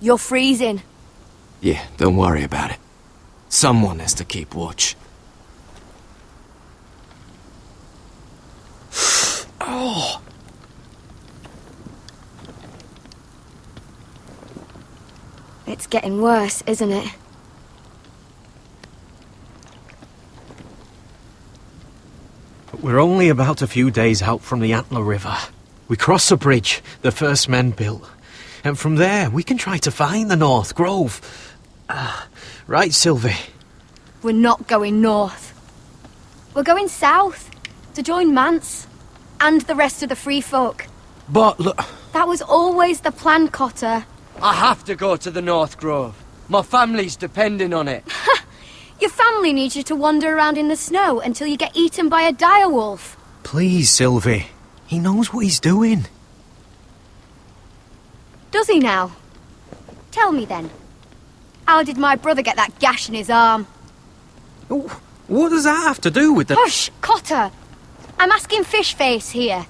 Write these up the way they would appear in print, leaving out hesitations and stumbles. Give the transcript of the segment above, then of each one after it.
You're freezing. Yeah, don't worry about it. Someone has to keep watch. Oh! It's getting worse, isn't it? We're only about a few days out from the Antler River. We cross the bridge the first men built. And from there, we can try to find the North Grove. Right, Sylvie? We're not going north. We're going south, to join Mance, and the rest of the Free Folk. But look... That was always the plan, Cotter. I have to go to the North Grove. My family's depending on it. Your family needs you to wander around in the snow until you get eaten by a direwolf. Please, Sylvie. He knows what he's doing. Does he now? Tell me then. How did my brother get that gash in his arm? What does that have to do with the... Hush, Cotter! I'm asking Fishface here.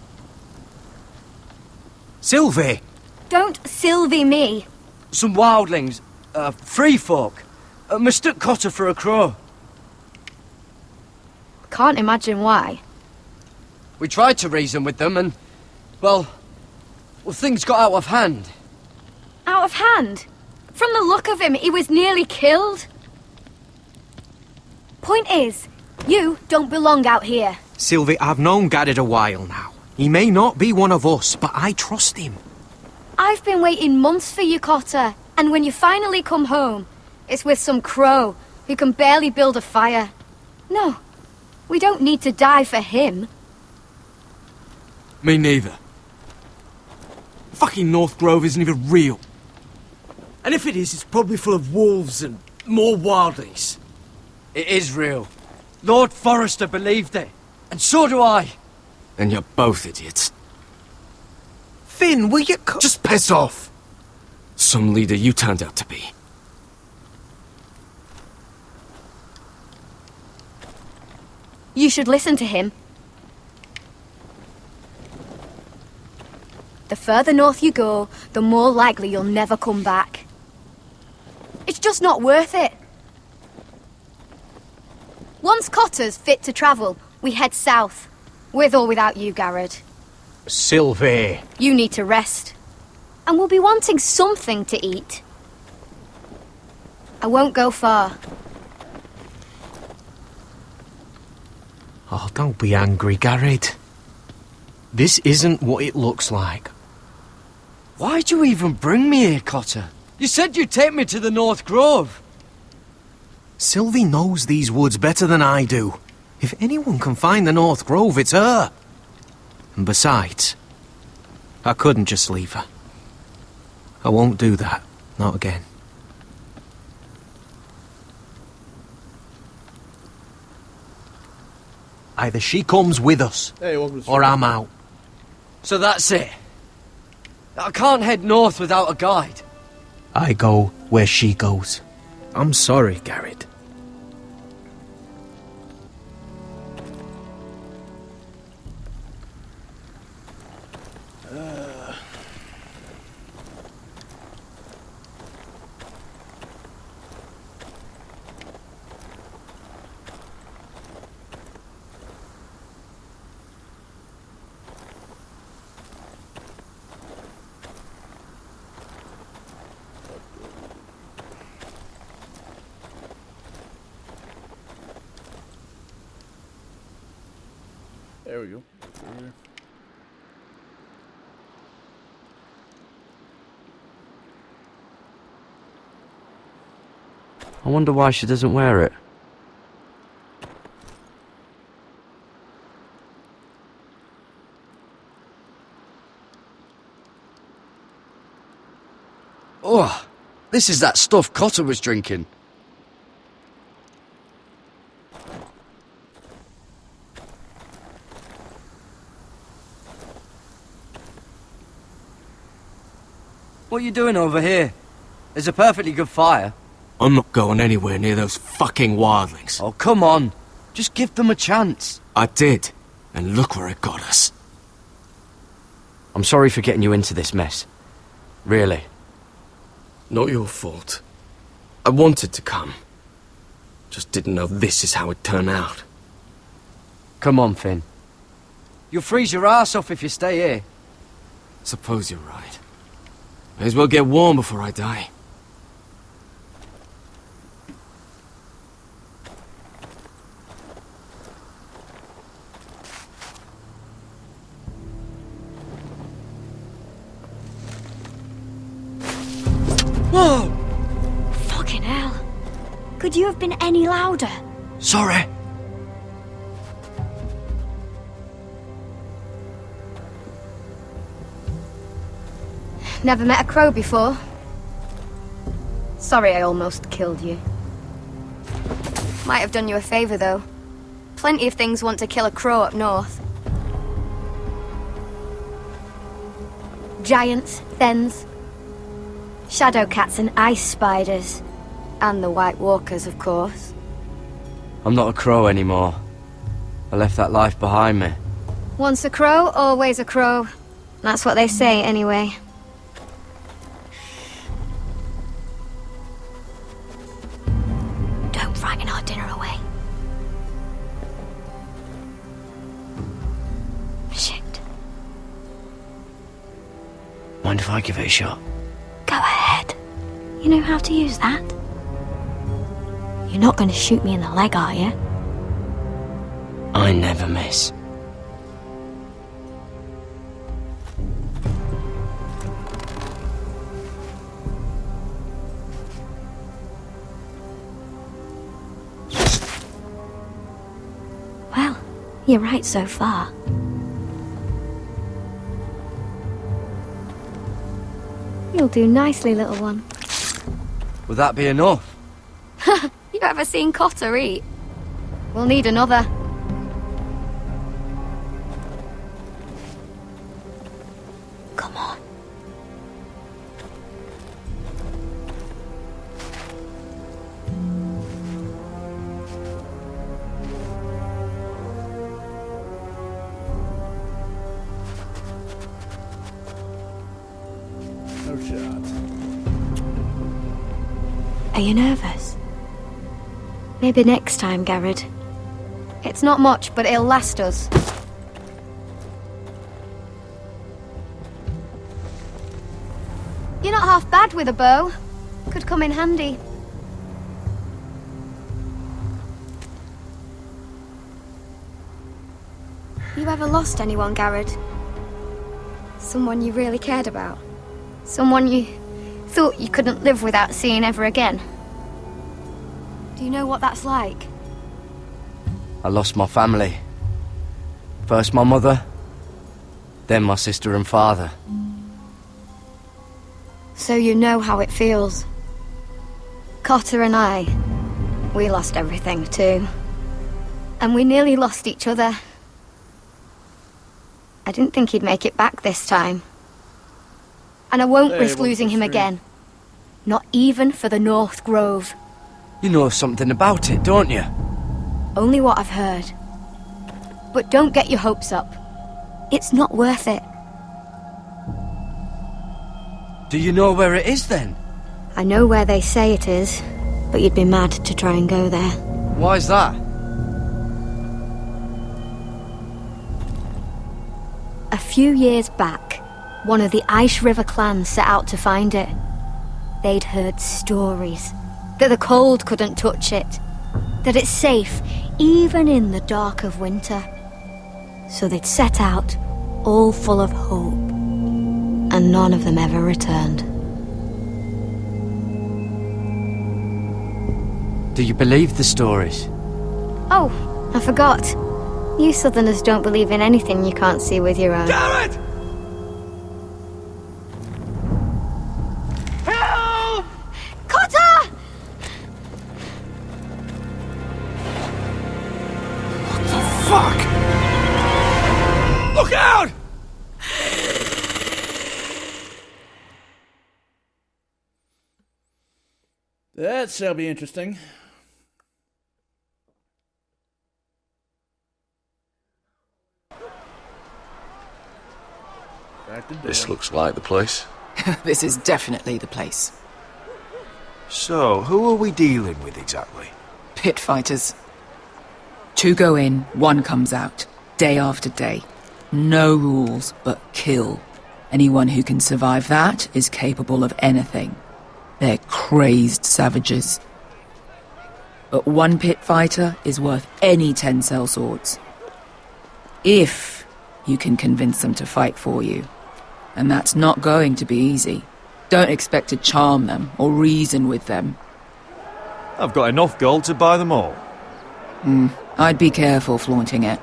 Sylvie! Don't Sylvie me. Some wildlings, free folk, mistook Cotter for a crow. Can't imagine why. We tried to reason with them and, well, things got out of hand. Out of hand? From the look of him, he was nearly killed. Point is, you don't belong out here. Sylvie, I've known Garrett a while now. He may not be one of us, but I trust him. I've been waiting months for you, Cotter. And when you finally come home, it's with some crow who can barely build a fire. No, we don't need to die for him. Me neither. Fucking North Grove isn't even real. And if it is, it's probably full of wolves and more wildlings. It is real. Lord Forrester believed it, and so do I. And you're both idiots. Finn, will you... Just piss off! Some leader you turned out to be. You should listen to him. The further north you go, the more likely you'll never come back. It's just not worth it. Once Cotter's fit to travel, we head south. With or without you, Garrett. Sylvie. You need to rest. And we'll be wanting something to eat. I won't go far. Oh, don't be angry, Garrett. This isn't what it looks like. Why'd you even bring me here, Cotter? You said you'd take me to the North Grove. Sylvie knows these woods better than I do. If anyone can find the North Grove, it's her. And besides, I couldn't just leave her. I won't do that. Not again. Either she comes with us, or I'm out. So that's it. I can't head north without a guide. I go where she goes. I'm sorry, Garrett. There we go. I wonder why she doesn't wear it. Oh, this is that stuff Cotter was drinking. What are you doing over here? There's a perfectly good fire. I'm not going anywhere near those fucking wildlings. Oh, come on. Just give them a chance. I did, and look where it got us. I'm sorry for getting you into this mess. Really. Not your fault. I wanted to come. Just didn't know this is how it'd turn out. Come on, Finn. You'll freeze your ass off if you stay here. Suppose you're right. May as well get warm before I die. Whoa! Fucking hell. Could you have been any louder? Sorry. Never met a crow before. Sorry I almost killed you. Might have done you a favour, though. Plenty of things want to kill a crow up north. Giants, thens, shadow cats and ice spiders. And the White Walkers, of course. I'm not a crow anymore. I left that life behind me. Once a crow, always a crow. That's what they say, anyway. Don't frighten our dinner away. Shit. Mind if I give it a shot? Go ahead. You know how to use that? You're not going to shoot me in the leg, are you? I never miss. Well, you're right so far. You'll do nicely, little one. Would that be enough? You ever seen Cotter eat? We'll need another. Come on. No shot. Are you nervous? Maybe next time, Garrett. It's not much, but it'll last us. You're not half bad with a bow. Could come in handy. You ever lost anyone, Garrett? Someone you really cared about? Someone you thought you couldn't live without seeing ever again? Do you know what that's like? I lost my family. First my mother, then my sister and father. So you know how it feels. Cotter and I, we lost everything too. And we nearly lost each other. I didn't think he'd make it back this time. And I won't Hey, risk what's losing the him stream? again. Not even for the North Grove. You know something about it, don't you? Only what I've heard. But don't get your hopes up. It's not worth it. Do you know where it is then? I know where they say it is, but you'd be mad to try and go there. Why's that? A few years back, one of the Ice River clans set out to find it. They'd heard stories that the cold couldn't touch it, that it's safe even in the dark of winter. So they'd set out, all full of hope, and none of them ever returned. Do you believe the stories? Oh, I forgot. You Southerners don't believe in anything you can't see with your own. Garrett! Cotter! Fuck! Look out! That shall be interesting. Back to This door. looks like the place. This is definitely the place. So, who are we dealing with exactly? Pit fighters. 2 go in, 1 comes out. Day after day. No rules, but kill. Anyone who can survive that is capable of anything. They're crazed savages. But 1 pit fighter is worth any 10 sellswords. If you can convince them to fight for you. And that's not going to be easy. Don't expect to charm them or reason with them. I've got enough gold to buy them all. I'd be careful flaunting it.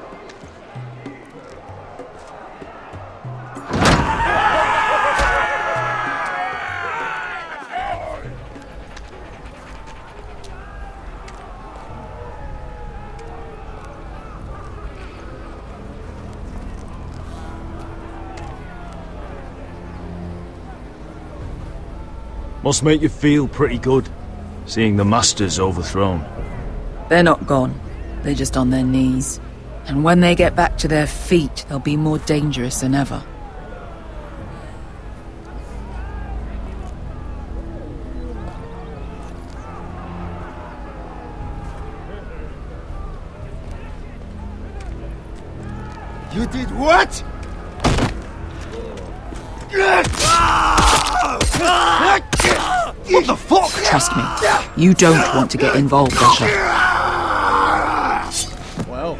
Must make you feel pretty good, seeing the Masters overthrown. They're not gone. They're just on their knees. And when they get back to their feet, they'll be more dangerous than ever. You did what? What the fuck? Trust me, you don't want to get involved, Usher. Well,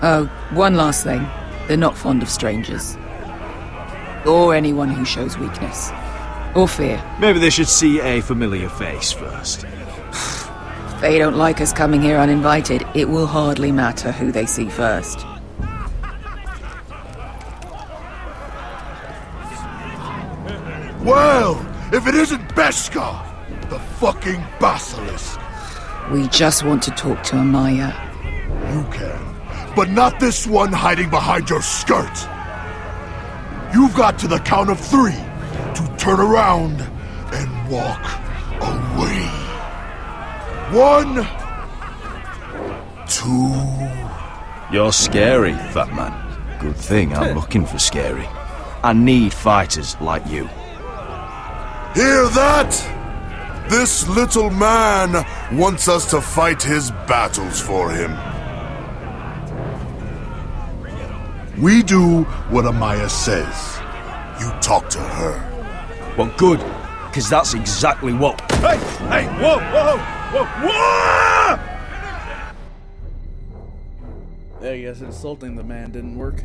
Oh, one last thing. They're not fond of strangers. Or anyone who shows weakness. Or fear. Maybe they should see a familiar face first. If they don't like us coming here uninvited, it will hardly matter who they see first. Well, if it isn't Beskar, the fucking basilisk. We just want to talk to Amaya. You can, but not this one hiding behind your skirt. You've got to the count of 3 to turn around and walk away. 1, 2. You're scary, fat man. Good thing I'm looking for scary. I need fighters like you. Hear that? This little man wants us to fight his battles for him. We do what Amaya says. You talk to her. Well, good, because that's exactly what... Hey! Hey! Whoa! Whoa! Whoa! Whoa! I guess insulting the man didn't work.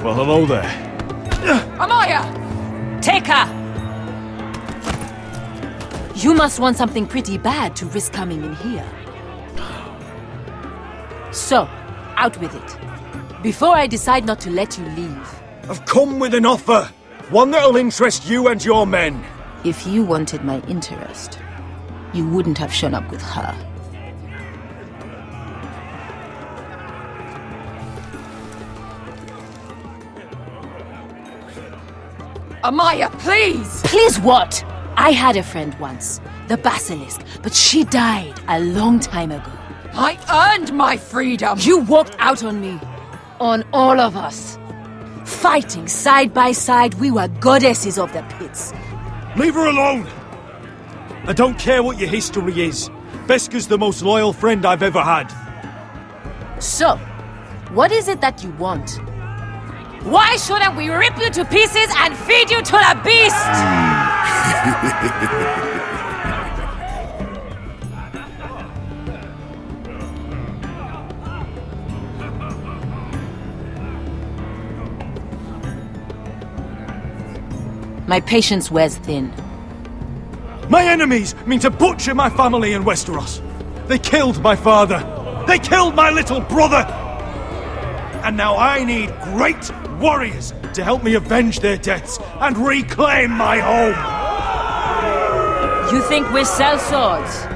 Well, hello there. Amaya! Take her! You must want something pretty bad to risk coming in here. So, out with it. Before I decide not to let you leave. I've come with an offer. One that'll interest you and your men. If you wanted my interest, you wouldn't have shown up with her. Amaya, please! Please what? I had a friend once, the Basilisk, but she died a long time ago. I earned my freedom! You walked out on me. On all of us. Fighting side by side, we were goddesses of the pits. Leave her alone! I don't care what your history is. Beskha's the most loyal friend I've ever had. So, what is it that you want? Why shouldn't we rip you to pieces and feed you to the beast? My patience wears thin. My enemies mean to butcher my family in Westeros. They killed my father. They killed my little brother. And now I need great warriors to help me avenge their deaths and reclaim my home. You think we sell swords?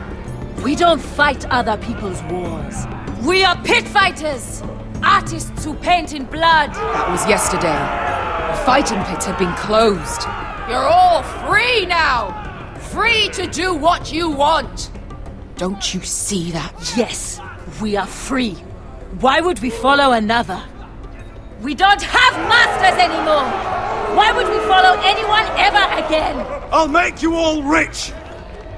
We don't fight other people's wars. We are pit fighters! Artists who paint in blood! That was yesterday. The fighting pits have been closed. You're all free now! Free to do what you want! Don't you see that? Yes, we are free. Why would we follow another? We don't have masters anymore! Why would we follow anyone ever again? I'll make you all rich!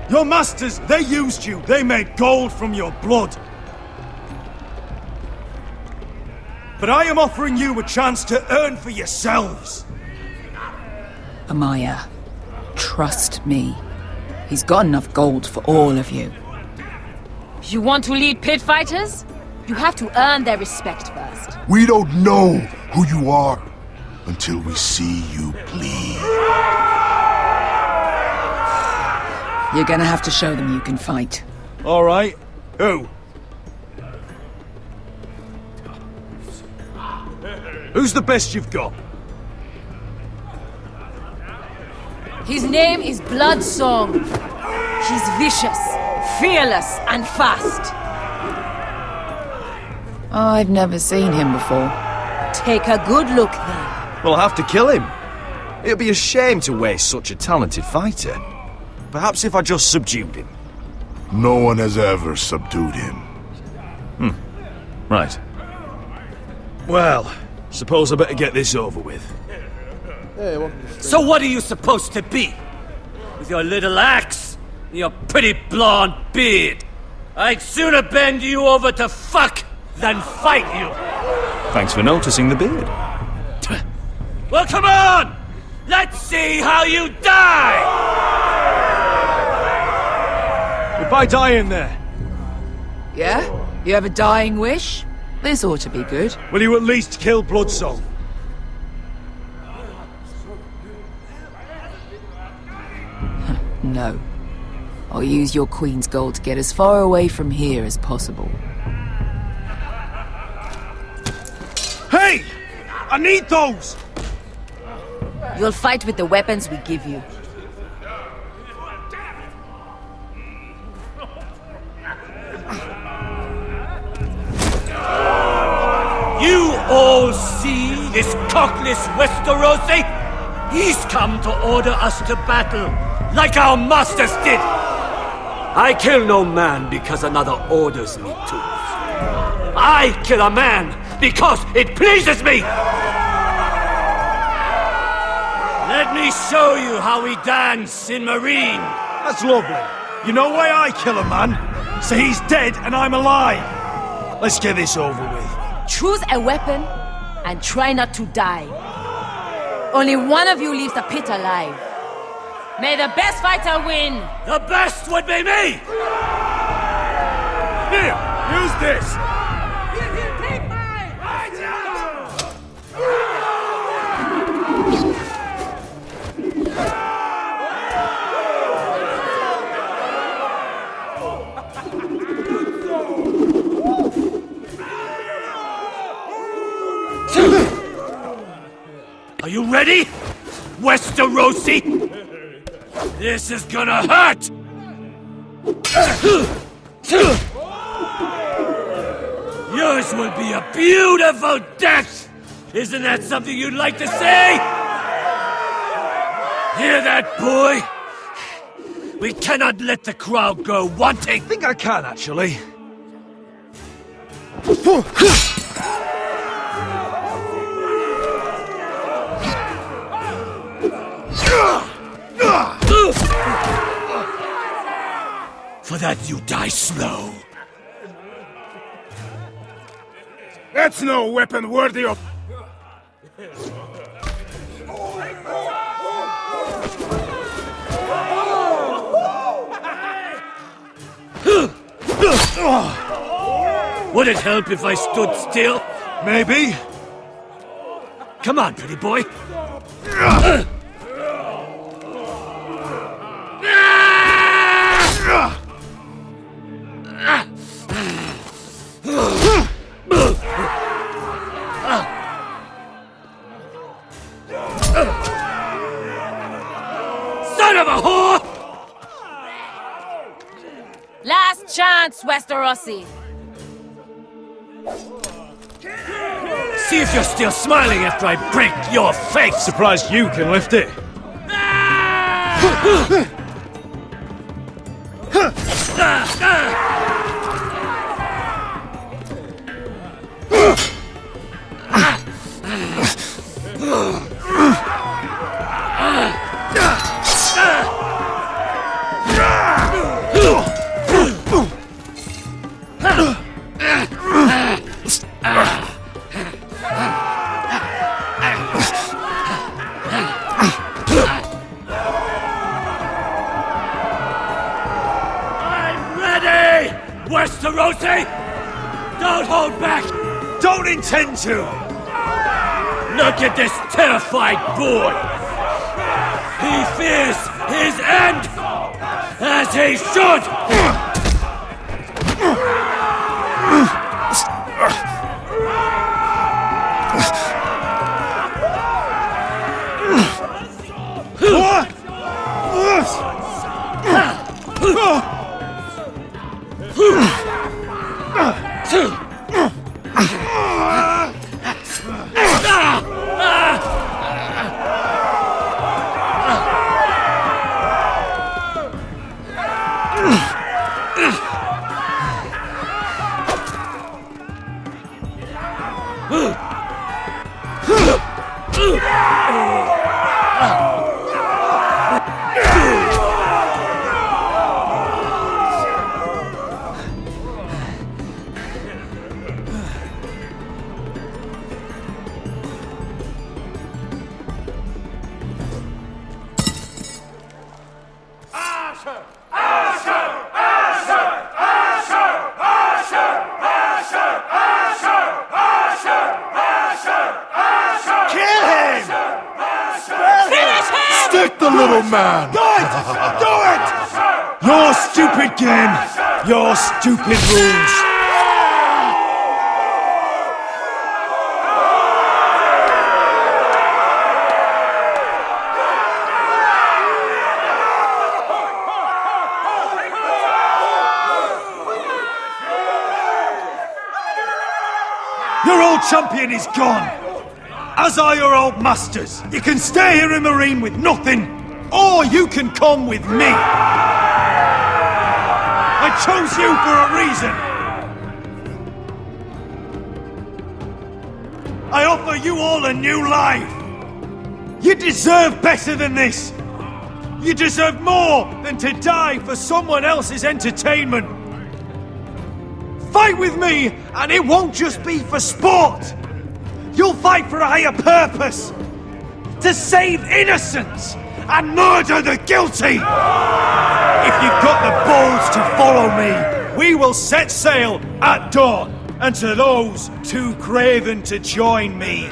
Your masters, they used you. They made gold from your blood. But I am offering you a chance to earn for yourselves. Amaya, trust me. He's got enough gold for all of you. You want to lead pit fighters? You have to earn their respect first. We don't know who you are until we see you bleed. You're gonna have to show them you can fight. All right. Who? Who's the best you've got? His name is Bloodsong. He's vicious, fearless, and fast. I've never seen him before. Take a good look then. We'll have to kill him. It'd be a shame to waste such a talented fighter. Perhaps if I just subdued him. No one has ever subdued him. Right. Well, suppose I better get this over with. Hey, welcome to the stream. So what are you supposed to be? With your little axe and your pretty blonde beard? I'd sooner bend you over to fuck than fight you. Thanks for noticing the beard. Well, come on! Let's see how you die! If I die in there, Yeah? You have a dying wish? This ought to be good. will you at least kill Bloodsong? No. I'll use your queen's gold to get as far away from here as possible. Hey! I need those! You'll fight with the weapons we give you. You all see this cockless Westerosi? He's come to order us to battle, like our masters did. I kill no man because another orders me to. I kill a man because it pleases me! Let me show you how we dance in Marine. That's lovely. You know why I kill a man? So he's dead and I'm alive. Let's get this over with. Choose a weapon and try not to die. Only one of you leaves the pit alive. May the best fighter win! The best would be me! Here, use this. Are you ready, Westerosi? This is gonna hurt! Yours will be a beautiful death! Isn't that something you'd like to say? Hear that, boy? We cannot let the crowd go wanting! I think I can, actually. For that you die slow. That's no weapon worthy of... Would it help if I stood still? Maybe. Come on, pretty boy. Son of a whore! Last chance, Westerosi. See if you're still smiling after I break your face! Surprised you can lift it. Westerosi! Don't hold back! Don't intend to! Look at this terrified boy! He fears his end! As he should! Stick the little man! Good! Do it! Your stupid game! Your stupid rules! Your old champion is gone! As are your old masters. You can stay here in Marine with nothing, or you can come with me. I chose you for a reason. I offer you all a new life. You deserve better than this. You deserve more than to die for someone else's entertainment. Fight with me, and it won't just be for sport. You'll fight for a higher purpose! To save innocents and murder the guilty! If you've got the balls to follow me, we will set sail at dawn. And to those too craven to join me,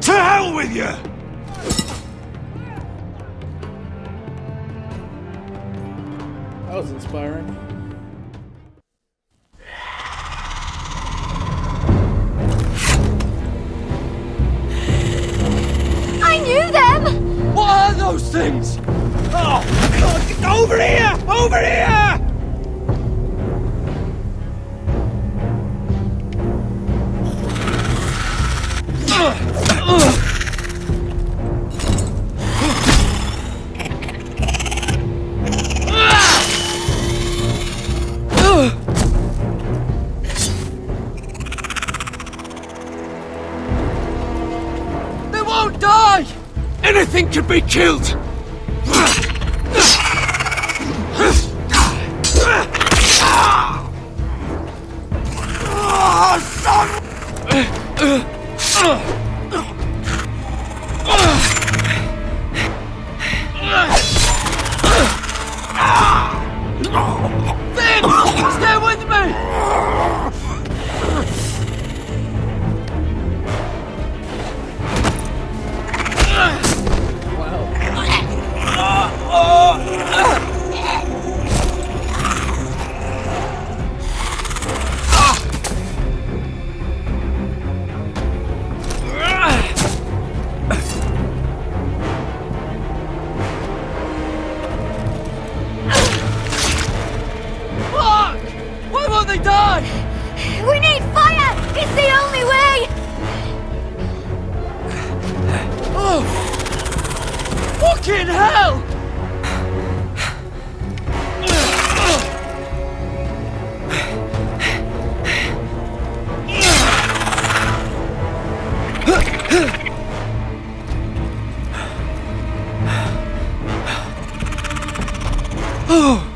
to hell with you! That was inspiring. I knew them! What are those things? Oh, over here! Over here! They won't die! Anything can be killed! Finn! Stay with me! Why won't they die? We need fire! It's the only way! Oh! Fucking hell! Oh!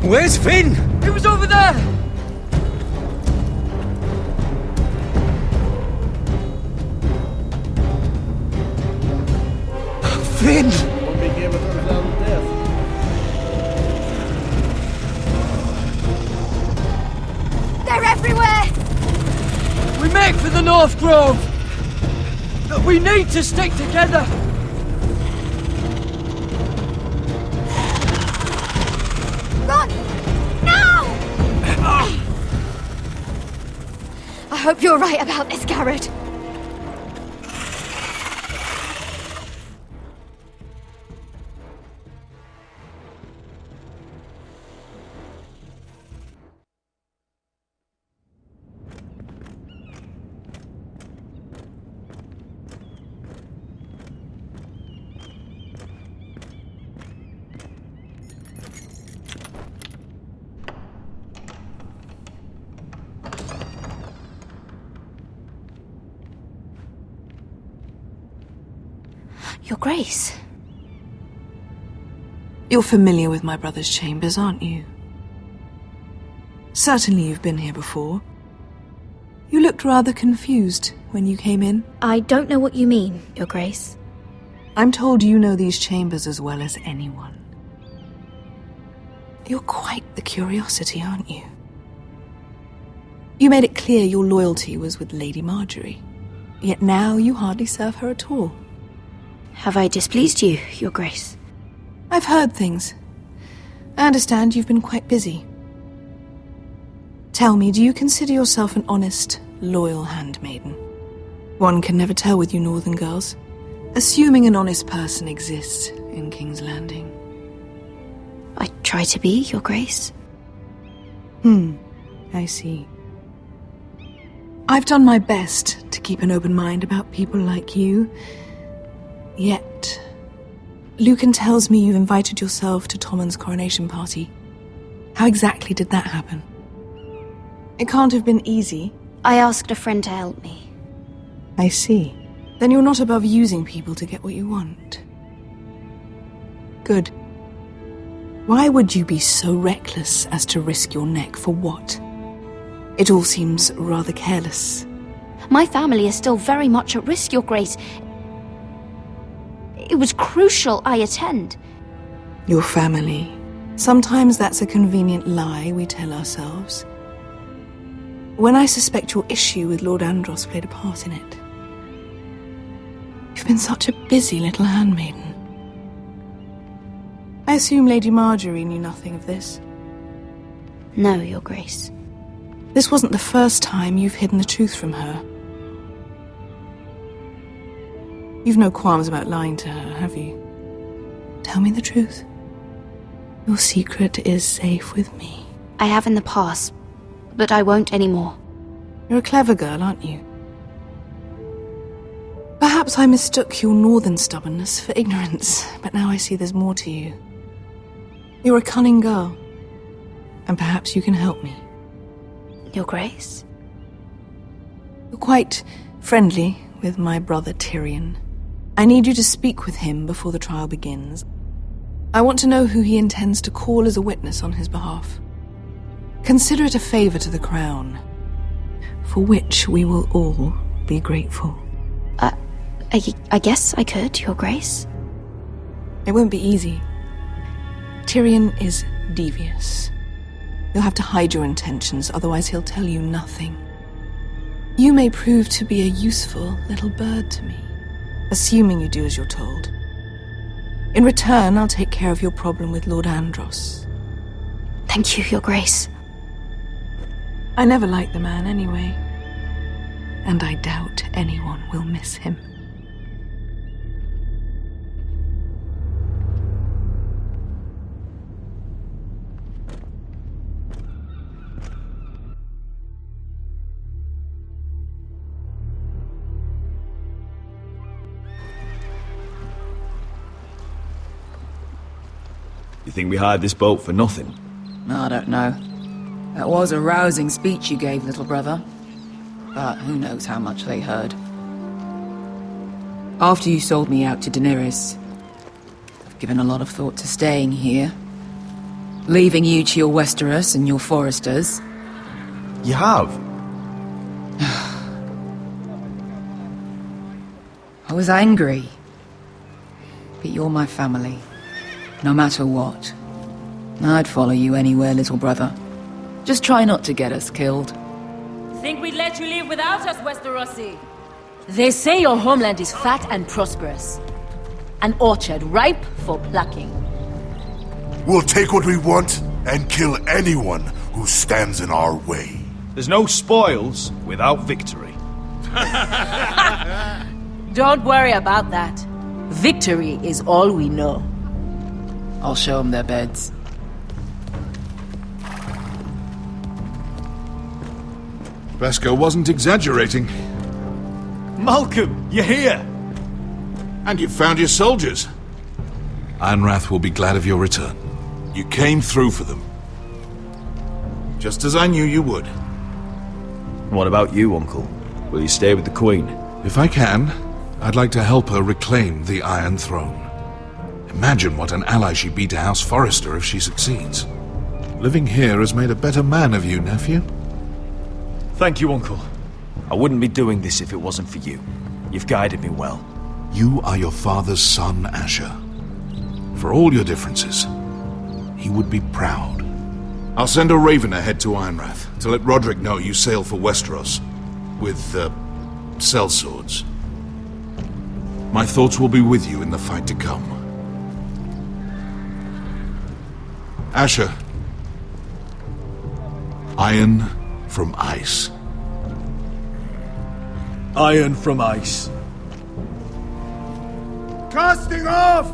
Where's Finn? It was over there! Finn! One big game of Thumbs Down to Death. They're everywhere! We make for the North Grove! But we need to stick together! Run! Now! I hope you're right about this, Garrett. Your Grace. You're familiar with my brother's chambers, aren't you? Certainly you've been here before. You looked rather confused when you came in. I don't know what you mean, Your Grace. I'm told you know these chambers as well as anyone. You're quite the curiosity, aren't you? You made it clear your loyalty was with Lady Marjorie, yet now you hardly serve her at all. Have I displeased you, Your Grace? I've heard things. I understand you've been quite busy. Tell me, do you consider yourself an honest, loyal handmaiden? One can never tell with you northern girls. Assuming an honest person exists in King's Landing. I try to be, Your Grace. I see. I've done my best to keep an open mind about people like you. Yet, Lucan tells me you've invited yourself to Tommen's coronation party. How exactly did that happen? It can't have been easy. I asked a friend to help me. I see. Then you're not above using people to get what you want. Good. Why would you be so reckless as to risk your neck for what? It all seems rather careless. My family is still very much at risk, Your Grace. It was crucial I attend. Your family. Sometimes that's a convenient lie we tell ourselves. When I suspect your issue with Lord Andros played a part in it. You've been such a busy little handmaiden. I assume Lady Marjorie knew nothing of this. No, Your Grace. This wasn't the first time you've hidden the truth from her. You've no qualms about lying to her, have you? Tell me the truth. Your secret is safe with me. I have in the past, but I won't anymore. You're a clever girl, aren't you? Perhaps Perhaps I mistook your northern stubbornness for ignorance, but now I see there's more to you. You're a cunning girl, and perhaps you can help me. Your Grace? You're quite friendly with my brother Tyrion. I need you to speak with him before the trial begins. I want to know who he intends to call as a witness on his behalf. Consider it a favor to the crown, for which we will all be grateful. I guess I could, Your Grace. It won't be easy. Tyrion is devious. You'll have to hide your intentions, otherwise he'll tell you nothing. You may prove to be a useful little bird to me, assuming you do as you're told. In return, I'll take care of your problem with Lord Andros. Thank you, Your Grace. I never liked the man anyway, and I doubt anyone will miss him. You think we hired this boat for nothing? I don't know. That was a rousing speech you gave, little brother. But who knows how much they heard. After you sold me out to Daenerys, I've given a lot of thought to staying here. Leaving you to your Westeros and your Foresters. You have? I was angry. But you're my family. No matter what. I'd follow you anywhere, little brother. Just try not to get us killed. Think we'd let you leave without us, Westerosi? They say your homeland is fat and prosperous. An orchard ripe for plucking. We'll take what we want and kill anyone who stands in our way. There's no spoils without victory. Don't worry about that. Victory is all we know. I'll show them their beds. Beskar wasn't exaggerating. Malcolm, you're here! And you've found your soldiers. Ironrath will be glad of your return. You came through for them. Just as I knew you would. What about you, Uncle? Will you stay with the Queen? If I can, I'd like to help her reclaim the Iron Throne. Imagine what an ally she'd be to House Forrester if she succeeds. Living here has made a better man of you, nephew. Thank you, Uncle. I wouldn't be doing this if it wasn't for you. You've guided me well. You are your father's son, Asher. For all your differences, he would be proud. I'll send a raven ahead to Ironrath to let Roderick know you sail for Westeros with, sellswords. My thoughts will be with you in the fight to come. Asher. Iron from ice. Iron from ice. Casting off!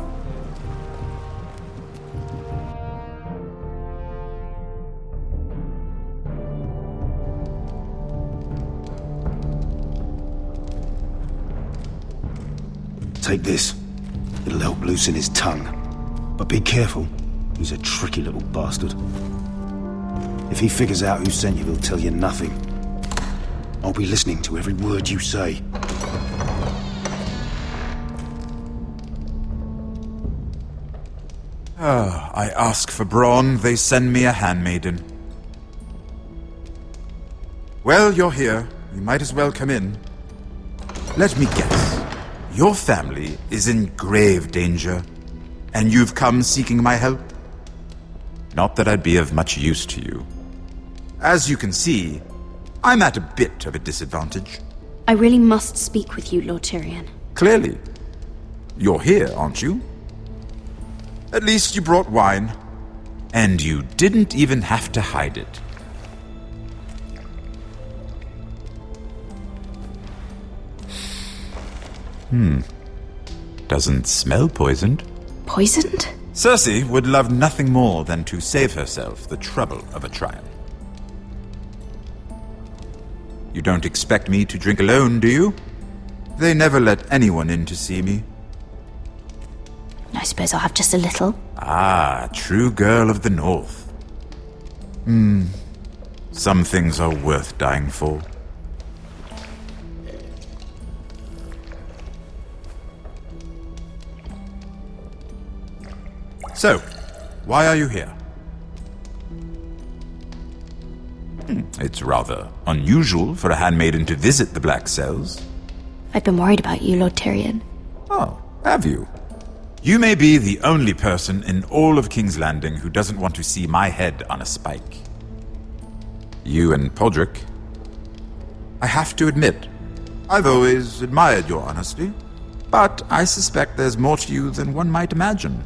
Take this. It'll help loosen his tongue. But be careful. He's a tricky little bastard. If he figures out who sent you, he'll tell you nothing. I'll be listening to every word you say. I ask for brawn, they send me a handmaiden. Well, you're here. You might as well come in. Let me guess. Your family is in grave danger, and you've come seeking my help? Not that I'd be of much use to you. As you can see, I'm at a bit of a disadvantage. I really must speak with you, Lord Tyrion. Clearly. You're here, aren't you? At least you brought wine. And you didn't even have to hide it. Doesn't smell poisoned. Poisoned? Cersei would love nothing more than to save herself the trouble of a trial. You don't expect me to drink alone, do you? They never let anyone in to see me. I suppose I'll have just a little. Ah, true girl of the North. Some things are worth dying for. So, why are you here? It's rather unusual for a handmaiden to visit the Black Cells. I've been worried about you, Lord Tyrion. Oh, have you? You may be the only person in all of King's Landing who doesn't want to see my head on a spike. You and Podrick. I have to admit, I've always admired your honesty, but I suspect there's more to you than one might imagine.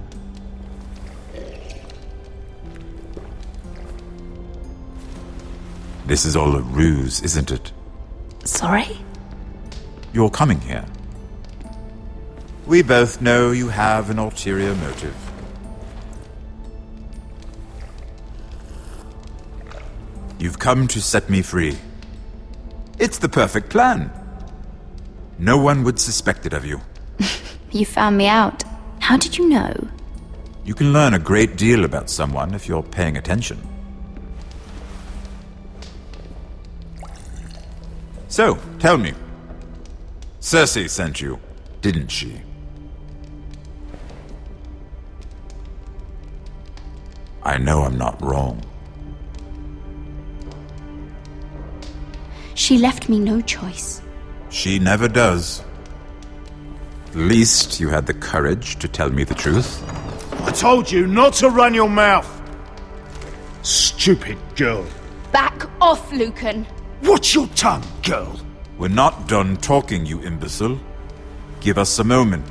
This is all a ruse, isn't it? Sorry? You're coming here. We both know you have an ulterior motive. You've come to set me free. It's the perfect plan. No one would suspect it of you. You found me out. How did you know? You can learn a great deal about someone if you're paying attention. So, tell me. Cersei sent you, didn't she? I know I'm not wrong. She left me no choice. She never does. At least you had the courage to tell me the truth. I told you not to run your mouth! Stupid girl. Back off, Lucan! Watch your tongue, girl! We're not done talking, you imbecile. Give us a moment.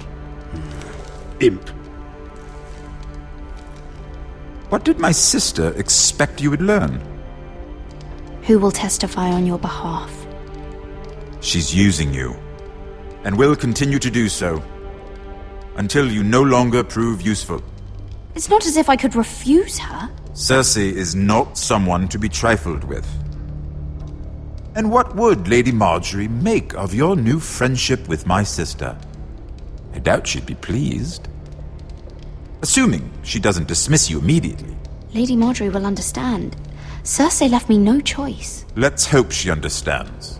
Imp. What did my sister expect you would learn? Who will testify on your behalf? She's using you, and will continue to do so, until you no longer prove useful. It's not as if I could refuse her. Cersei is not someone to be trifled with. And what would Lady Marjorie make of your new friendship with my sister? I doubt she'd be pleased. Assuming she doesn't dismiss you immediately. Lady Marjorie will understand. Cersei left me no choice. Let's hope she understands.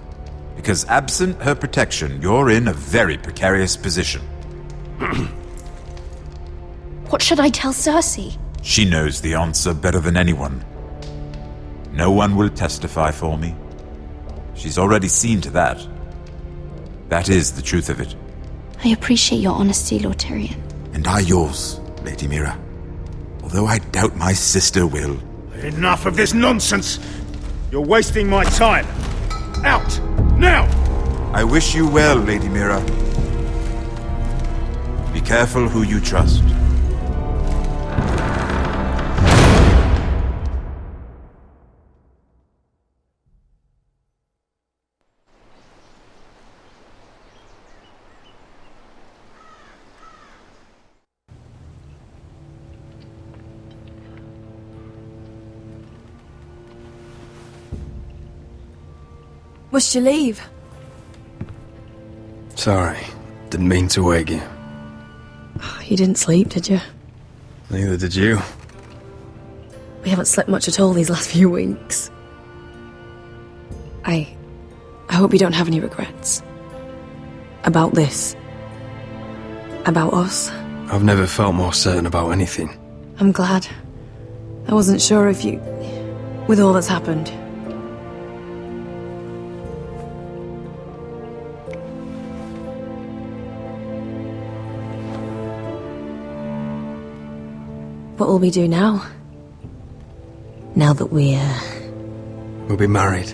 Because absent her protection, you're in a very precarious position. What should I tell Cersei? She knows the answer better than anyone. No one will testify for me. She's already seen to that. That is the truth of it. I appreciate your honesty, Lord Tyrion. And I yours, Lady Mira. Although I doubt my sister will. Enough of this nonsense! You're wasting my time! Out! Now! I wish you well, Lady Mira. Be careful who you trust. Must you leave? Sorry, didn't mean to wake you. You didn't sleep, did you? Neither did you. We haven't slept much at all these last few weeks. I hope you don't have any regrets. About this. About us. I've never felt more certain about anything. I'm glad. I wasn't sure if you... with all that's happened. What will we do now? Now that We'll be married.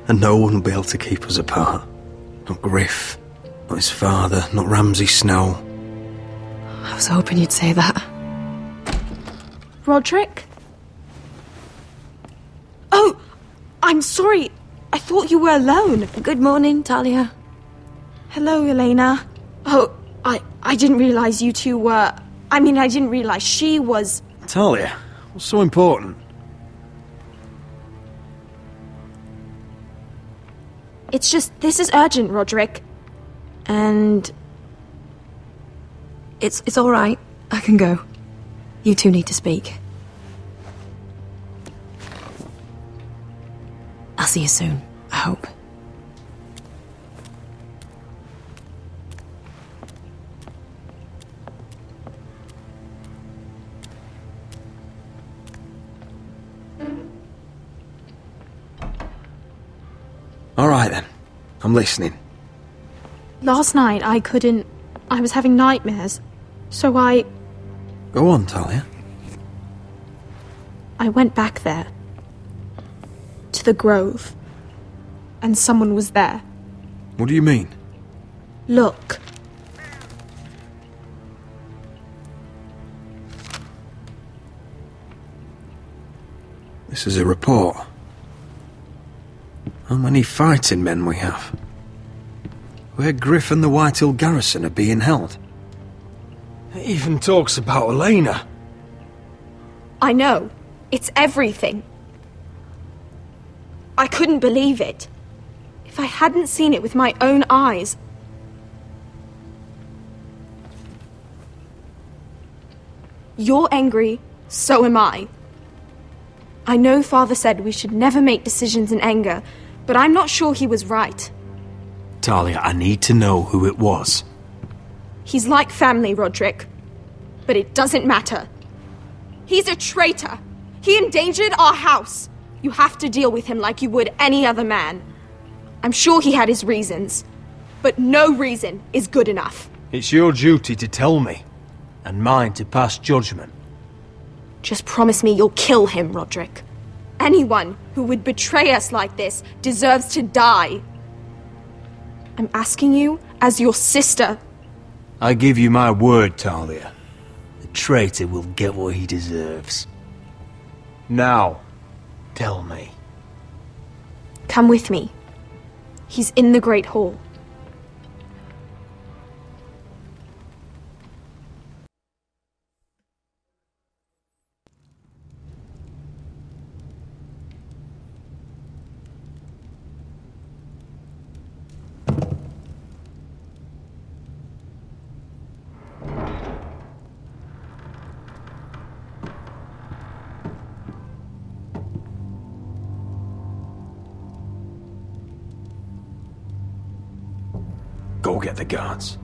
And no one will be able to keep us apart. Not Griff, not his father, not Ramsay Snow. I was hoping you'd say that. Roderick? Oh! I'm sorry. I thought you were alone. Good morning, Talia. Hello, Elena. Oh, I didn't realize you two were... I didn't realize she was... Talia, what's so important? It's just, this is urgent, Roderick. And it's all right. I can go. You two need to speak. I'll see you soon, I hope. All right then. I'm listening. Last night I was having nightmares, so I Go on, Talia. went back there. To the grove. And someone was there. What do you mean? Look. This is a report. How many fighting men we have? Where Griff and the Whitehill garrison are being held. It even talks about Elena. I know. It's everything. I couldn't believe it. If I hadn't seen it with my own eyes. You're angry, so am I. I know Father said we should never make decisions in anger, but I'm not sure he was right. Talia, I need to know who it was. He's like family, Roderick. But it doesn't matter. He's a traitor. He endangered our house. You have to deal with him like you would any other man. I'm sure he had his reasons, but no reason is good enough. It's your duty to tell me, and mine to pass judgment. Just promise me you'll kill him, Roderick. Anyone who would betray us like this deserves to die. I'm asking you as your sister. I give you my word, Talia. The traitor will get what he deserves. Now, tell me. Come with me. He's in the Great Hall. Go get the guards.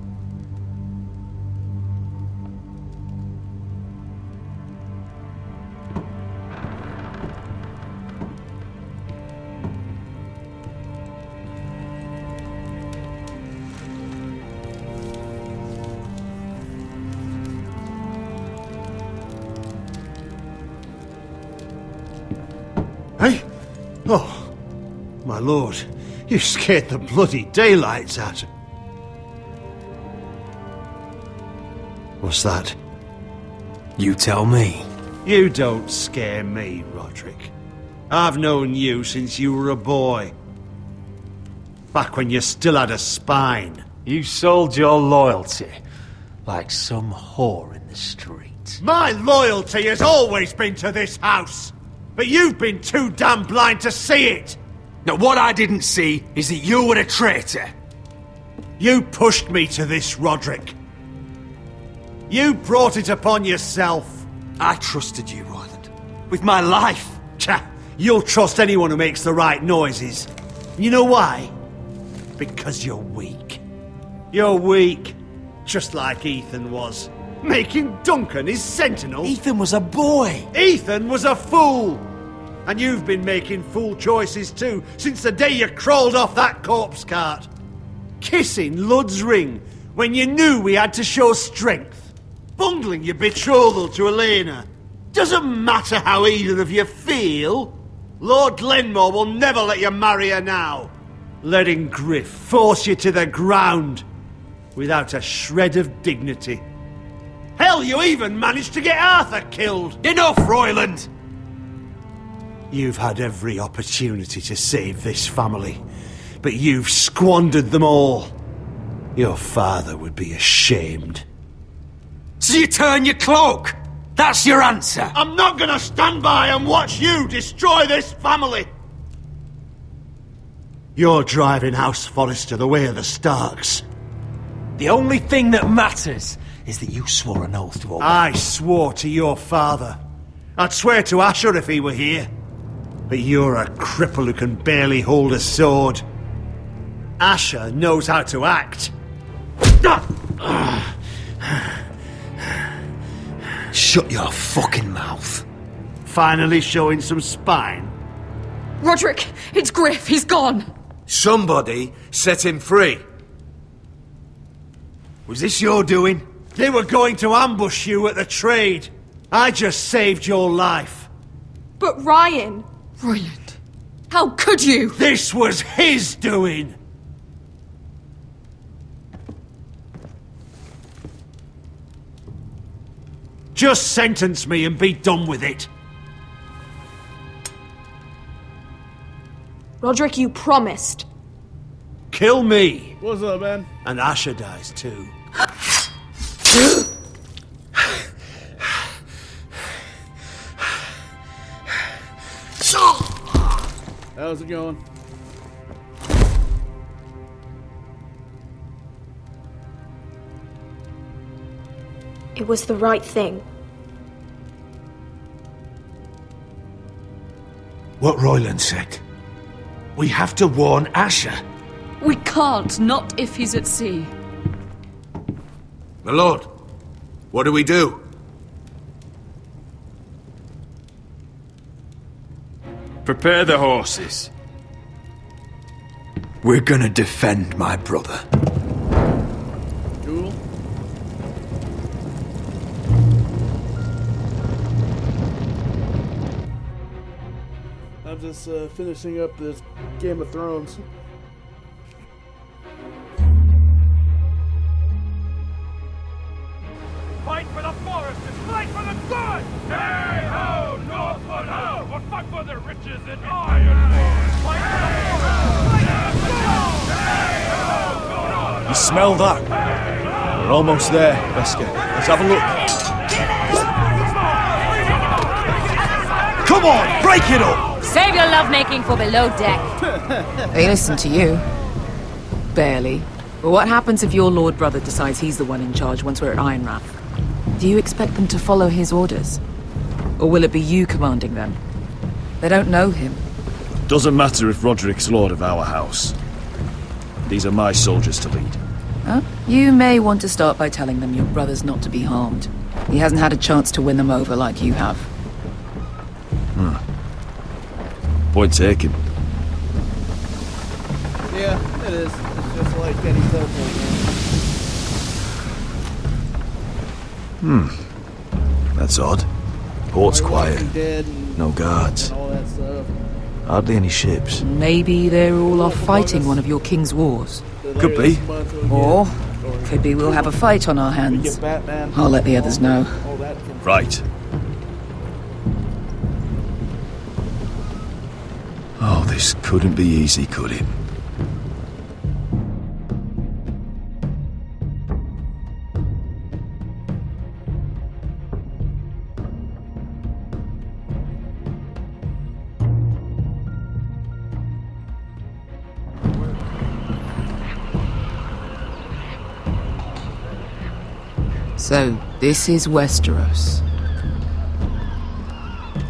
Hey? Oh, my lord, you scared the bloody daylights out of... What's that? You tell me. You don't scare me, Roderick. I've known you since you were a boy. Back when you still had a spine. You sold your loyalty like some whore in the street. My loyalty has always been to this house. But you've been too damn blind to see it. Now, what I didn't see is that you were a traitor. You pushed me to this, Roderick. You brought it upon yourself. I trusted you, Roland. With my life. You'll trust anyone who makes the right noises. You know why? Because you're weak. You're weak. Just like Ethan was. Making Duncan his sentinel. Ethan was a boy. Ethan was a fool. And you've been making fool choices too, since the day you crawled off that corpse cart. Kissing Lud's ring when you knew we had to show strength. Bungling your betrothal to Elena. Doesn't matter how either of you feel. Lord Glenmore will never let you marry her now. Letting Griff force you to the ground without a shred of dignity. Hell, you even managed to get Arthur killed. Enough, Royland! You've had every opportunity to save this family, but you've squandered them all. Your father would be ashamed. So you turn your cloak? That's your answer? I'm not gonna stand by and watch you destroy this family! You're driving House Forrester the way of the Starks. The only thing that matters is that you swore an oath to obey. I swore to your father. I'd swear to Asher if he were here. But you're a cripple who can barely hold a sword. Asher knows how to act. Shut your fucking mouth. Finally showing some spine. Roderick, it's Griff. He's gone. Somebody set him free. Was this your doing? They were going to ambush you at the trade. I just saved your life. But Ryan... Royland, how could you? This was his doing. Just sentence me and be done with it. Roderick, you promised. Kill me. What's up, man? And Asher dies too. How's it going? It was the right thing. What Royland said. We have to warn Asher. We can't, not if he's at sea. My lord, what do we do? Prepare the horses. We're gonna defend my brother. Cool. I'm just finishing up this Game of Thrones. Fight for the foresters! Fight for the good! Hey ho, Northwood ho! We'll fight for the riches and ironwood! Fight for the foresters! Hey ho, You smell that? We're almost there, Wesker. Let's have a look. Come on, break it up! Save your lovemaking for below deck. They listen to you. Barely. But what happens if your lord brother decides he's the one in charge once we're at Ironrath? Do you expect them to follow his orders? Or will it be you commanding them? They don't know him. Doesn't matter if Roderick's lord of our house. These are my soldiers to lead. Huh? You may want to start by telling them your brother's not to be harmed. He hasn't had a chance to win them over like you have. Point taken. Yeah, it is. It's just like any telephone game. That's odd. Port's quiet. Dead and No guards. all that stuff. Hardly any ships. Maybe they're all off fighting one of your king's wars. Could be. Or could be we'll have a fight on our hands. I'll let the others know. Right. Oh, this couldn't be easy, could it? So, this is Westeros.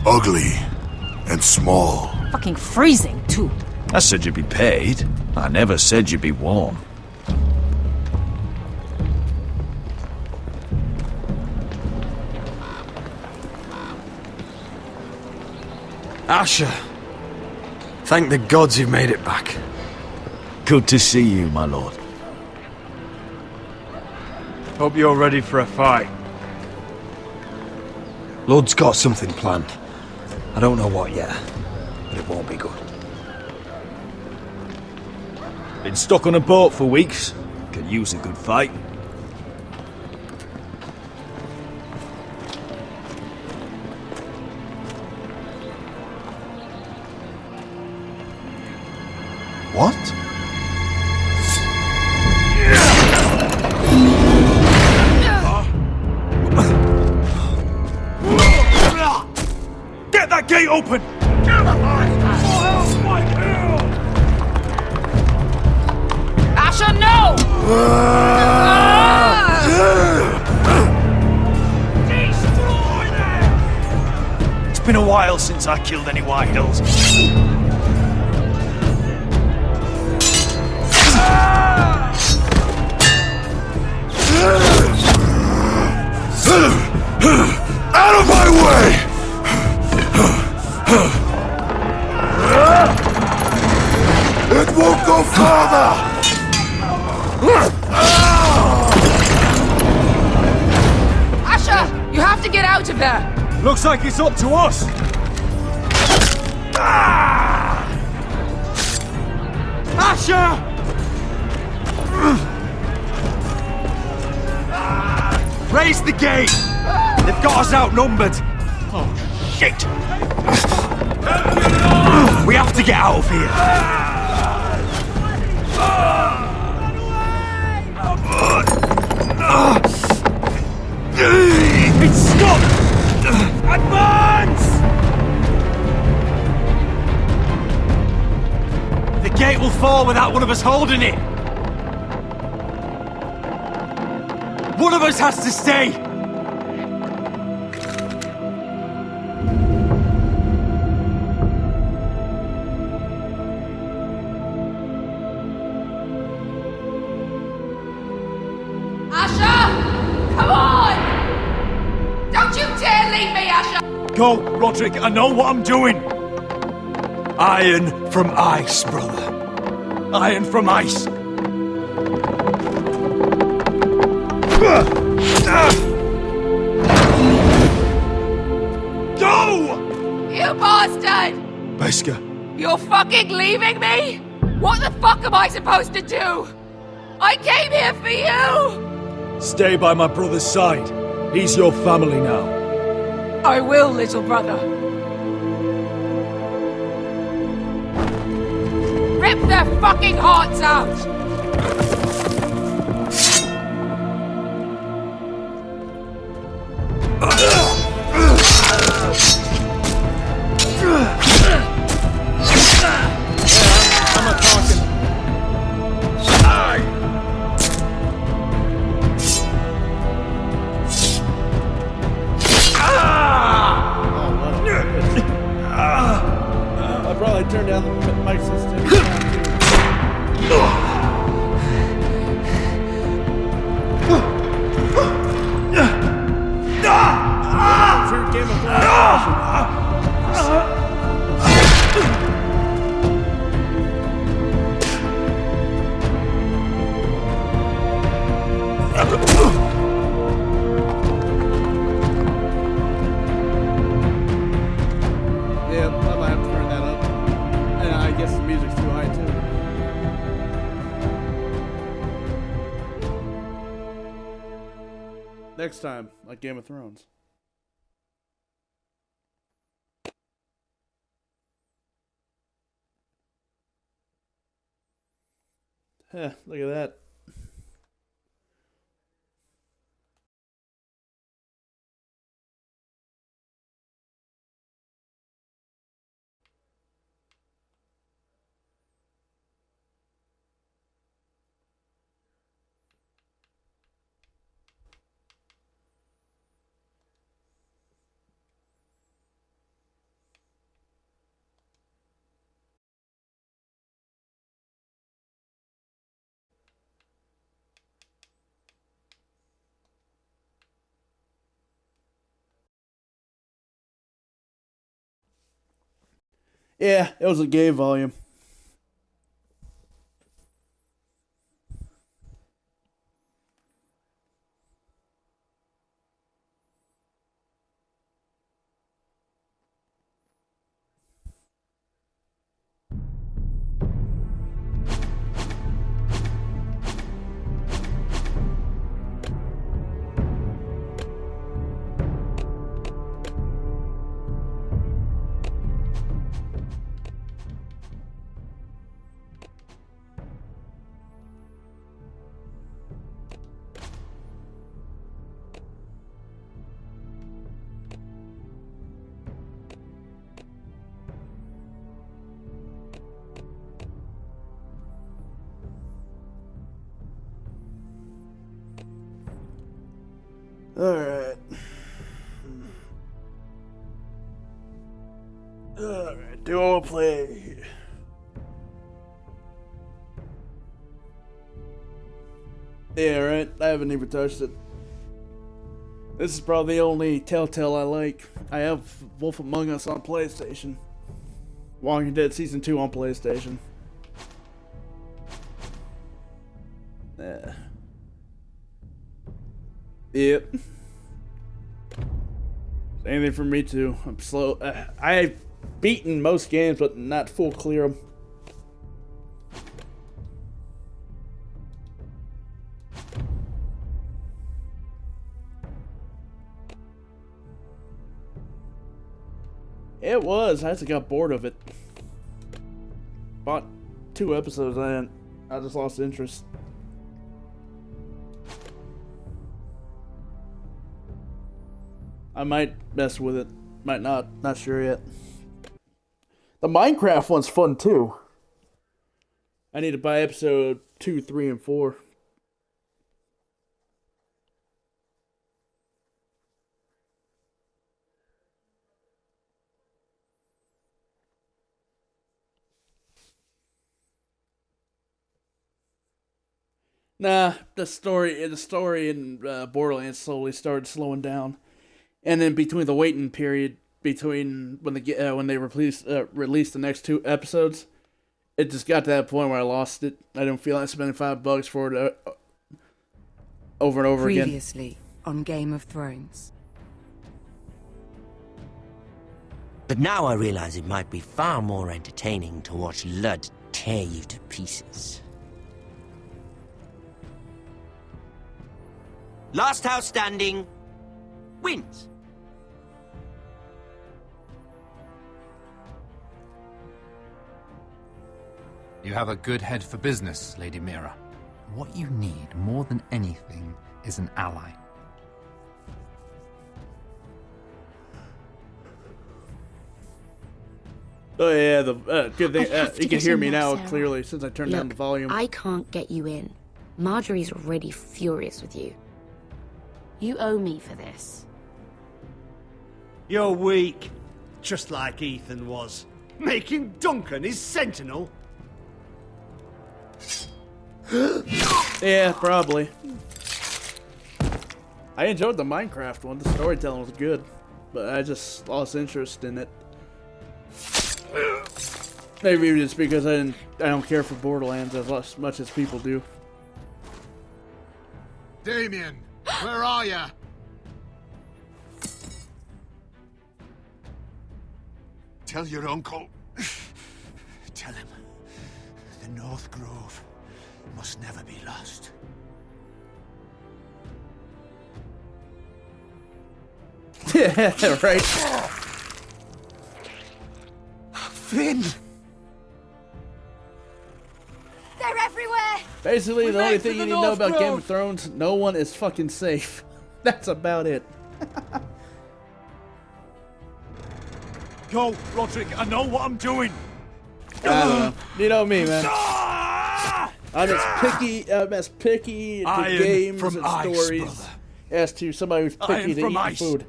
Ugly and small. Fucking freezing, too. I said you'd be paid. I never said you'd be warm. Asher. Thank the gods you've made it back. Good to see you, my lord. Hope you're ready for a fight. Lord's got something planned. I don't know what yet, but it won't be good. Been stuck on a boat for weeks. Could use a good fight. What? Get that gate open! Asher, no! while since I killed any White Hills. Out of my way! It won't go farther! Asher, you have to get out of there! Looks like it's up to us! Asher! Raise the gate! They've got us outnumbered! Oh, shit! We have to get out of here! It's stuck! Advance! The gate will fall without one of us holding it! One of us has to stay! Go, Roderick, I know what I'm doing! Iron from ice, brother. Iron from ice. Go! You bastard! Beskha. You're fucking leaving me? What the fuck am I supposed to do? I came here for you! Stay by my brother's side. He's your family now. I will, little brother. Rip their fucking hearts out! I'm not talking. I'll probably turn down the mic system. True Game of Yeah, I might have to turn that up. And I guess the music's too high too. Next time, like Game of Thrones. Heh, look at that. Yeah, it was a gay volume. Alright. Alright, duo play. Yeah, right. I haven't even touched it. This is probably the only Telltale I like. I have Wolf Among Us on PlayStation. Walking Dead Season 2 on PlayStation. Yep. Anything for me too. I'm slow. I've beaten most games, but not full clear 'em. It was. I just got bored of it. Bought 2 episodes and I just lost interest. I might mess with it. Might not. Not sure yet. The Minecraft one's fun too. I need to buy episode 2, 3, and 4. Nah, the story in Borderlands slowly started slowing down, and then between the waiting period between when they released the next 2 episodes, it just got to that point where I lost it. I didn't feel like spending $5 for it over and over again. Previously on Game of Thrones. But now I realize it might be far more entertaining to watch Ludd tear you to pieces. Last house standing wins. You have a good head for business, Lady Mira. What you need more than anything is an ally. Oh yeah, the good thing you can hear me now Sarah. clearly since I turned down the volume. I can't get you in. Marjorie's already furious with you. You owe me for this. You're weak. Just like Ethan was. Making Duncan his sentinel. Yeah, probably. I enjoyed the Minecraft one. The storytelling was good, but I just lost interest in it. Maybe just because I don't care for Borderlands as much as people do. Damien, where are ya? Tell your uncle. Tell him the North Grove must never be lost. Yeah, right. Finn! They're everywhere! Basically, the only made thing for you the need to know North about Game Grove. of Thrones, no one is fucking safe. That's about it. Go, Roderick, I know what I'm doing. I don't know. You know me, man. I'm as picky to Iron games from and ice, stories brother. as to somebody who's Iron picky to from eat ice. food.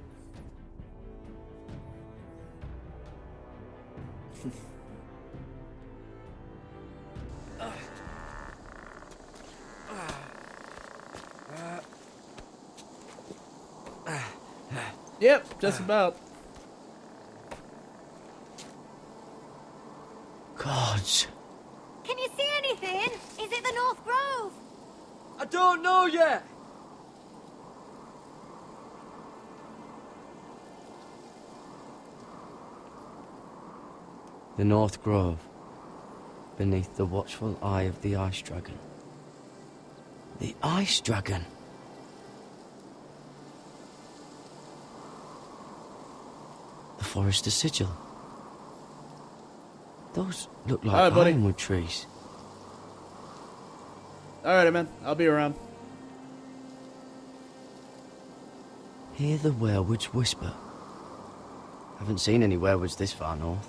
Yep, just about. Gods. Can you see anything? Is it the North Grove? I don't know yet. The North Grove, beneath the watchful eye of the Ice Dragon. The Ice Dragon. The Forester Sigil. Those look like Alright, buddy. ironwood trees. Alright, man. I'll be around. Hear the werewoods whisper. Haven't seen any werewolves this far north.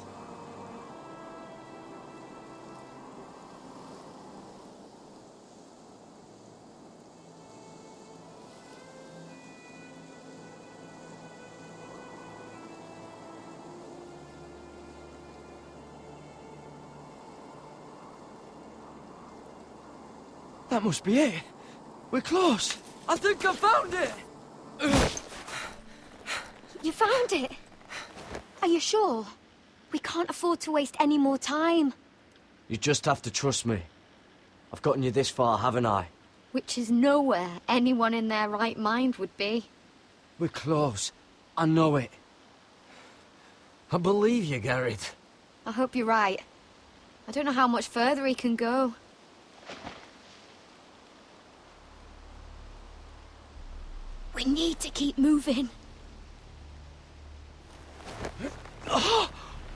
That must be it. We're close. I think I found it. You found it? Are you sure? We can't afford to waste any more time. You just have to trust me. I've gotten you this far, haven't I? Which is nowhere anyone in their right mind would be. We're close. I know it. I believe you, Garrett. I hope you're right. I don't know how much further he can go. We need to keep moving.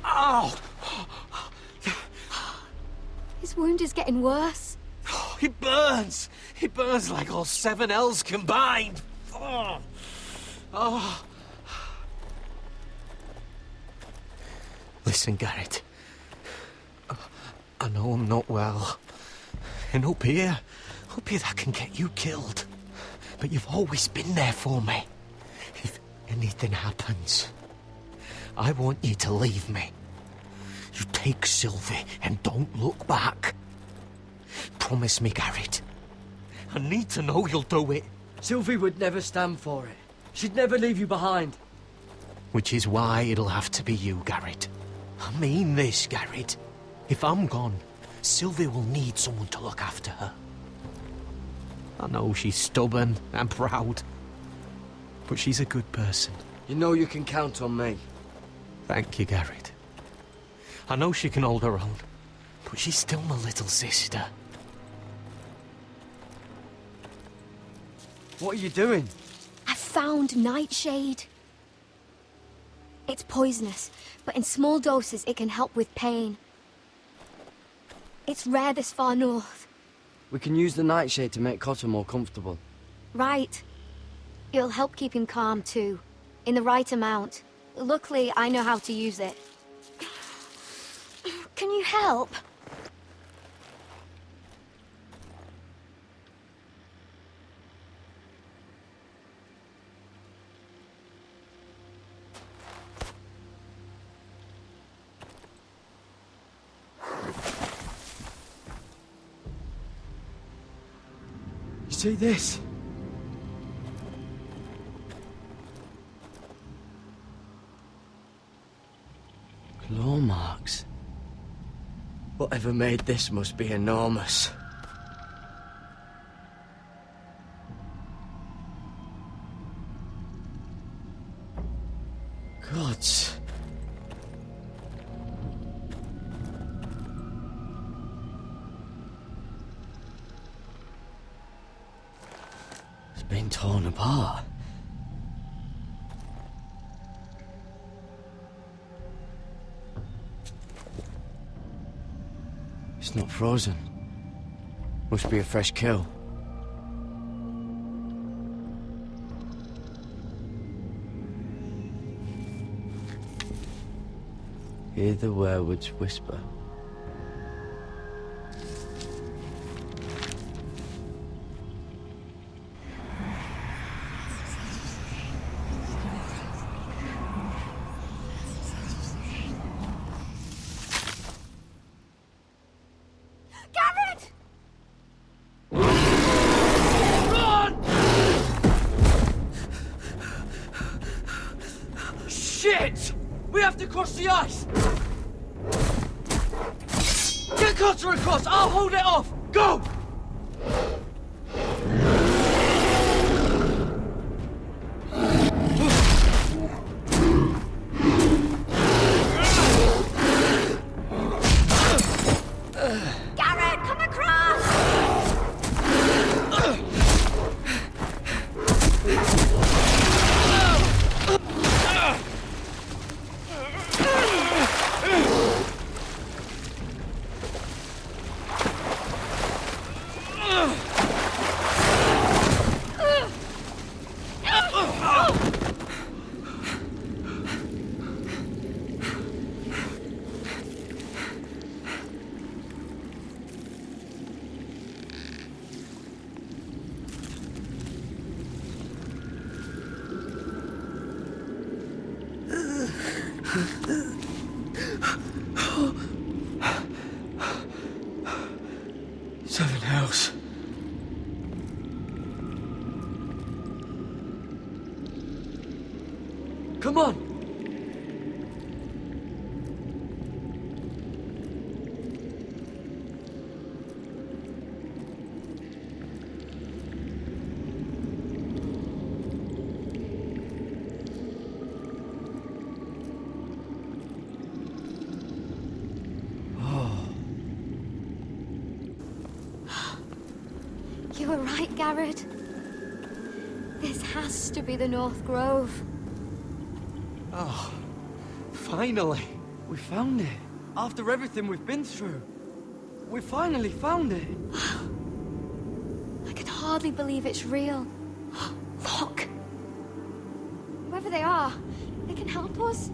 Ow! His wound is getting worse. He burns! He burns like all 7 L's combined! Oh. Listen, Garrett. I know I'm not well. And up here that can get you killed. But you've always been there for me. If anything happens, I want you to leave me. You take Sylvie and don't look back. Promise me, Garrett. I need to know you'll do it. Sylvie would never stand for it. She'd never leave you behind. Which is why it'll have to be you, Garrett. I mean this, Garrett. If I'm gone, Sylvie will need someone to look after her. I know she's stubborn and proud, but she's a good person. You know you can count on me. Thank you, Garrett. I know she can hold her own, but she's still my little sister. What are you doing? I found Nightshade. It's poisonous, but in small doses it can help with pain. It's rare this far north. We can use the nightshade to make Cotter more comfortable. Right. It'll help keep him calm too, in the right amount. Luckily, I know how to use it. Can you help? See this? Claw marks. Whatever made this must be enormous. Gods. Been torn apart. It's not frozen. Must be a fresh kill. Hear the werewood's whisper. Shit! We have to cross the ice! Get Cotter across! I'll hold it off! Go! Garrett, come across! Seven Hells. Come on! You were right, Garrett. This has to be the North Grove. Oh, finally! We found it. After everything we've been through. We finally found it. I can hardly believe it's real. Look! Whoever they are, they can help us.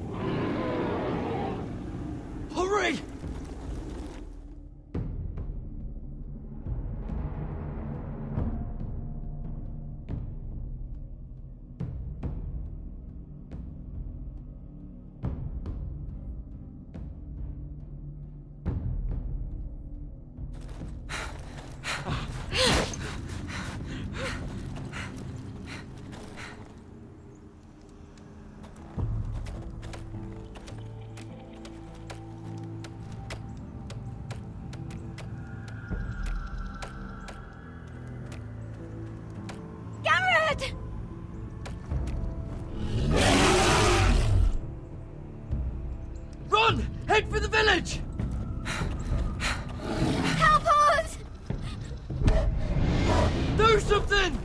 Hurry! Run! Head for the village! Help us! Do something!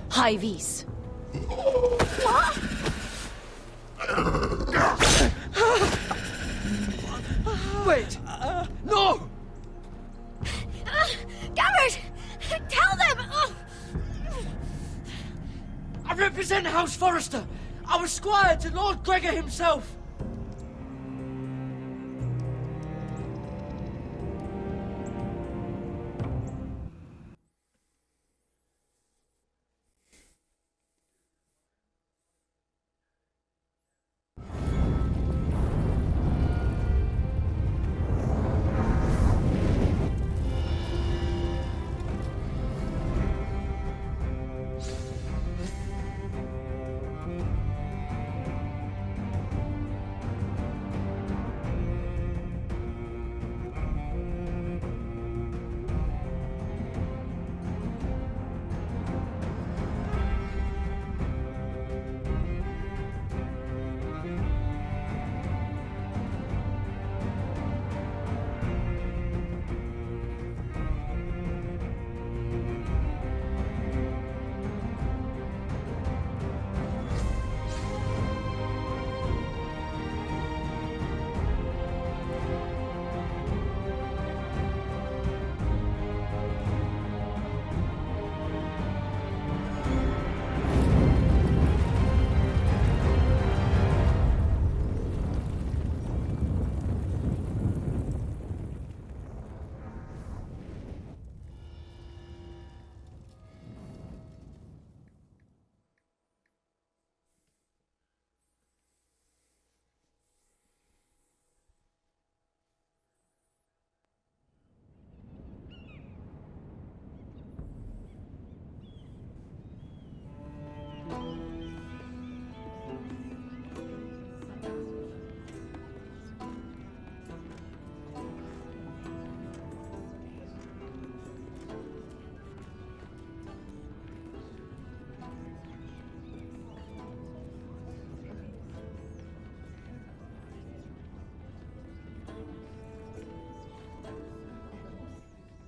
High vis. Wait! No! Garrett! Tell them! I represent House Forrester. I was squire to Lord Gregor himself.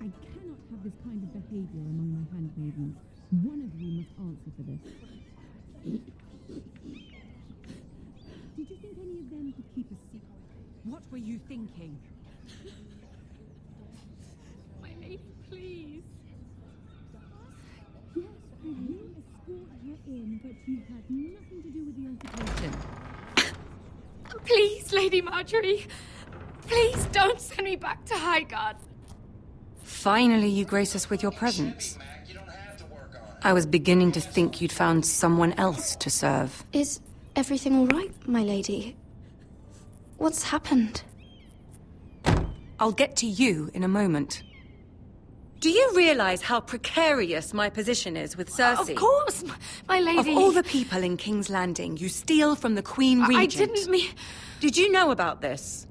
I cannot have this kind of behavior among my handmaidens. One of you must answer for this. Did you think any of them could keep a secret? What were you thinking? My lady, please. Yes, I will escort her in, but you had nothing to do with the altercation. Please, Lady Marjorie. Please don't send me back to Highgarden. Finally, you grace us with your presence. I was beginning to think you'd found someone else to serve. Is everything all right, my lady? What's happened? I'll get to you in a moment. Do you realize how precarious my position is with Cersei? Of course, my lady. Of all the people in King's Landing, you steal from the Queen Regent. I didn't mean... Did you know about this?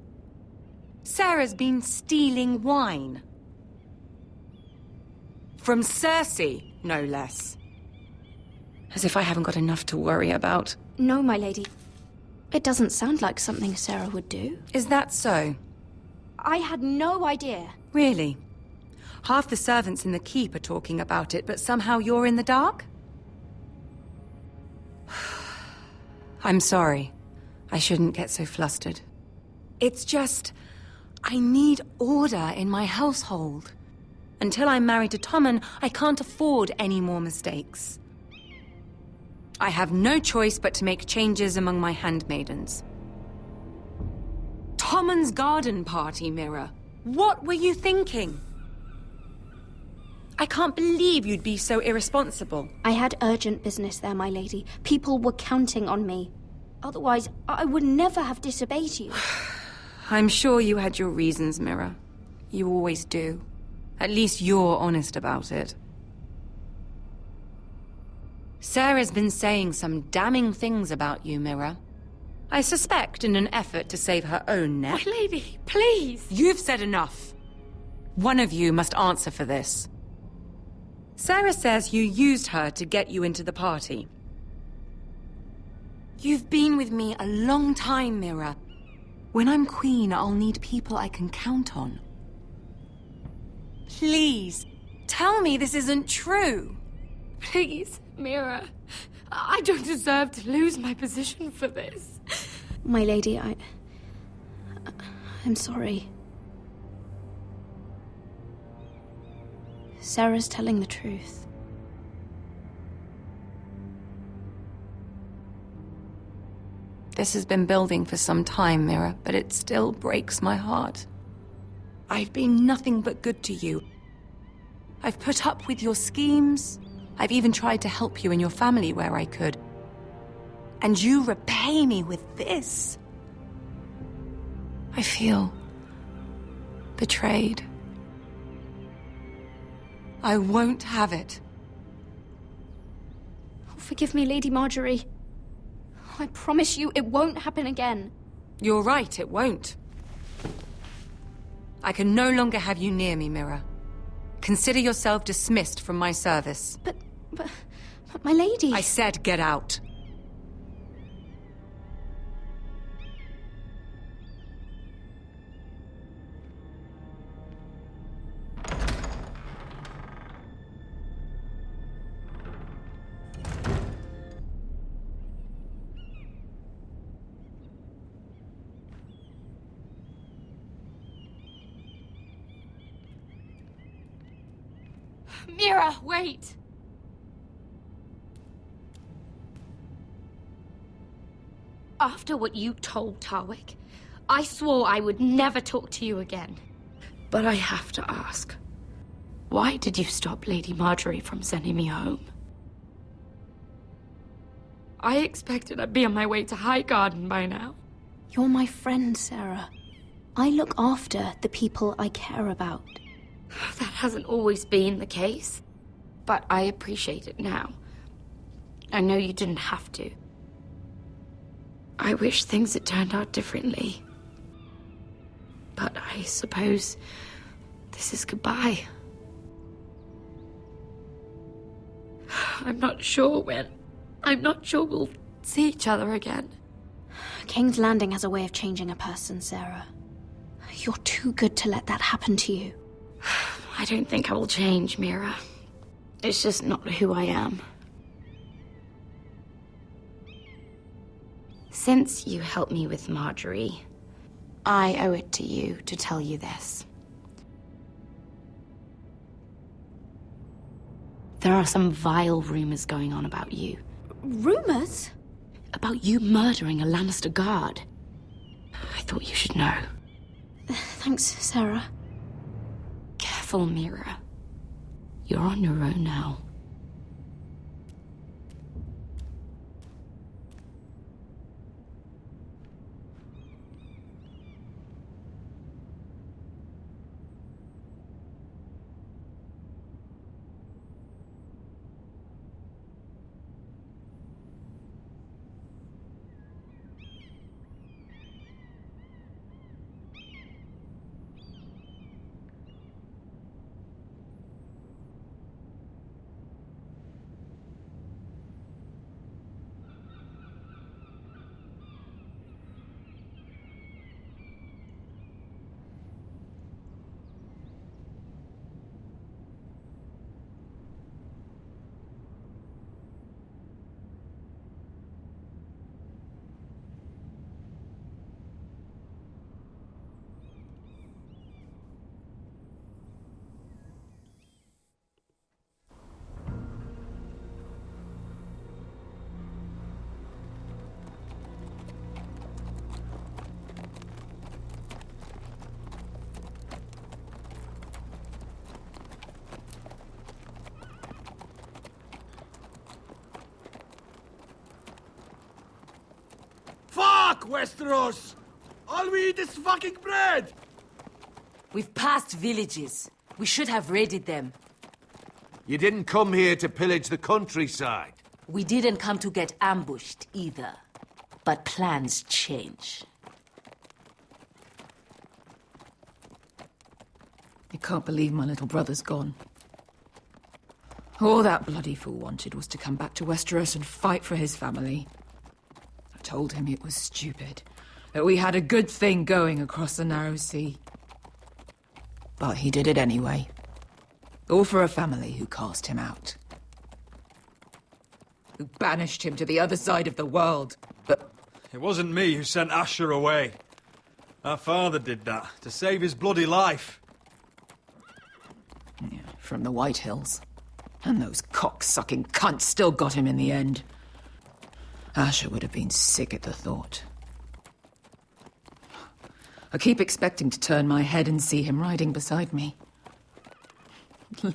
Sarah's been stealing wine. From Cersei, no less. As if I haven't got enough to worry about. No, my lady. It doesn't sound like something Sarah would do. Is that so? I had no idea. Really? Half the servants in the keep are talking about it, but somehow you're in the dark? I'm sorry. I shouldn't get so flustered. It's just... I need order in my household. Until I'm married to Tommen, I can't afford any more mistakes. I have no choice but to make changes among my handmaidens. Tommen's garden party, Mira. What were you thinking? I can't believe you'd be so irresponsible. I had urgent business there, my lady. People were counting on me. Otherwise, I would never have disobeyed you. I'm sure you had your reasons, Mira. You always do. At least you're honest about it. Sarah's been saying some damning things about you, Mira. I suspect in an effort to save her own neck. My lady, please! You've said enough. One of you must answer for this. Sarah says you used her to get you into the party. You've been with me a long time, Mira. When I'm queen, I'll need people I can count on. Please, tell me this isn't true. Please, Mira. I don't deserve to lose my position for this. My lady, I'm sorry. Sarah's telling the truth. This has been building for some time, Mira, but it still breaks my heart. I've been nothing but good to you. I've put up with your schemes. I've even tried to help you and your family where I could. And you repay me with this. I feel betrayed. I won't have it. Forgive me, Lady Marjorie. I promise you it won't happen again. You're right, it won't. I can no longer have you near me, Mira. Consider yourself dismissed from my service. But my lady... I said get out. Mira, wait! After what you told Tarwick, I swore I would never talk to you again. But I have to ask, why did you stop Lady Marjorie from sending me home? I expected I'd be on my way to Highgarden by now. You're my friend, Sarah. I look after the people I care about. That hasn't always been the case, but I appreciate it now. I know you didn't have to. I wish things had turned out differently. But I suppose this is goodbye. I'm not sure when. I'm not sure we'll see each other again. King's Landing has a way of changing a person, Sarah. You're too good to let that happen to you. I don't think I will change, Mira. It's just not who I am. Since you helped me with Marjorie, I owe it to you to tell you this. There are some vile rumors going on about you. Rumors? About you murdering a Lannister guard. I thought you should know. Thanks, Sarah. Careful, Mira. You're on your own now. Fuck Westeros! All we eat is fucking bread! We've passed villages. We should have raided them. You didn't come here to pillage the countryside. We didn't come to get ambushed either. But plans change. I can't believe my little brother's gone. All that bloody fool wanted was to come back to Westeros and fight for his family. I told him it was stupid, that we had a good thing going across the narrow sea. But he did it anyway. All for a family who cast him out. Who banished him to the other side of the world. But it wasn't me who sent Asher away. Our father did that, to save his bloody life. Yeah, from the White Hills. And those cock-sucking cunts still got him in the end. Asher would have been sick at the thought. I keep expecting to turn my head and see him riding beside me.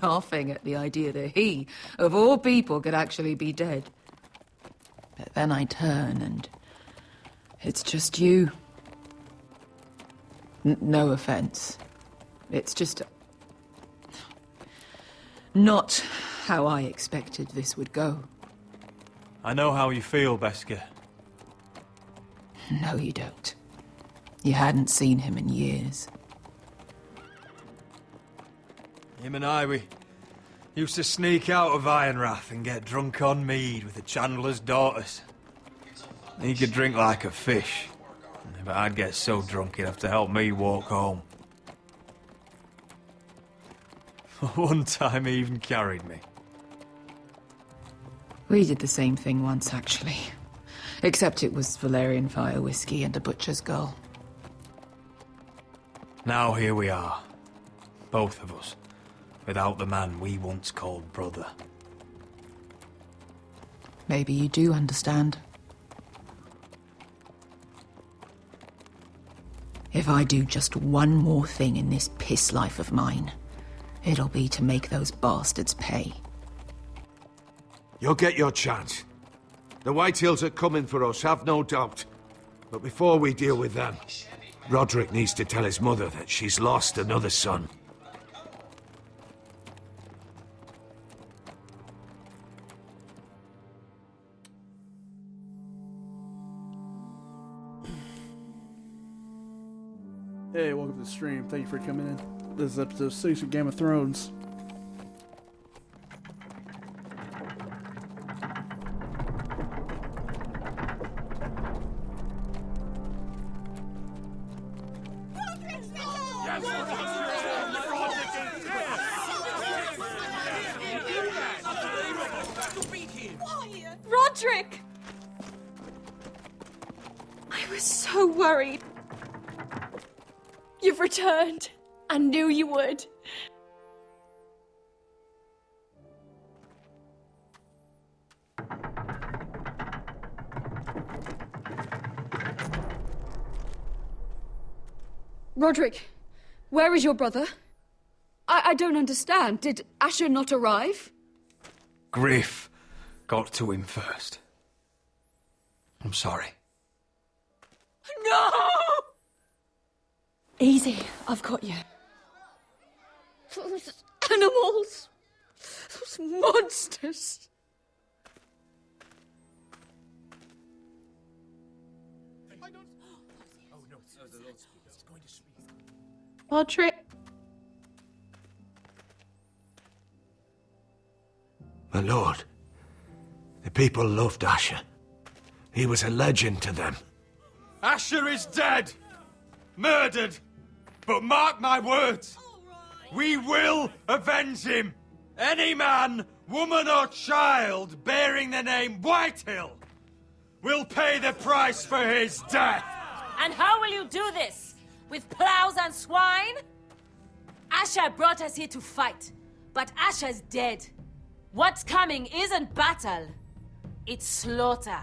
Laughing at the idea that he, of all people, could actually be dead. But then I turn and it's just you. No offense. It's just not how I expected this would go. I know how you feel, Beskar. No, you don't. You hadn't seen him in years. Him and I, we used to sneak out of Ironrath and get drunk on mead with the Chandler's daughters. He could drink like a fish, but I'd get so drunk he'd have to help me walk home. One time he even carried me. We did the same thing once, actually. Except it was Valerian fire whiskey and a butcher's girl. Now here we are. Both of us. Without the man we once called brother. Maybe you do understand. If I do just one more thing in this piss life of mine, it'll be to make those bastards pay. You'll get your chance. The White Hills are coming for us, have no doubt. But before we deal with them, Roderick needs to tell his mother that she's lost another son. Hey, welcome to the stream. Thank you for coming in. This is episode 6 of Game of Thrones. Roderick! I was so worried. You've returned. I knew you would. Roderick, where is your brother? I don't understand. Did Asher not arrive? Griff got to him first. I'm sorry. No! Easy, I've got you. Those animals. Those monsters. Roderick. My lord, the people loved Asher. He was a legend to them. Asher is dead! Murdered! But mark my words, we will avenge him! Any man, woman or child bearing the name Whitehill will pay the price for his death! And how will you do this? With plows and swine? Asher brought us here to fight, but Asher's dead. What's coming isn't battle, it's slaughter.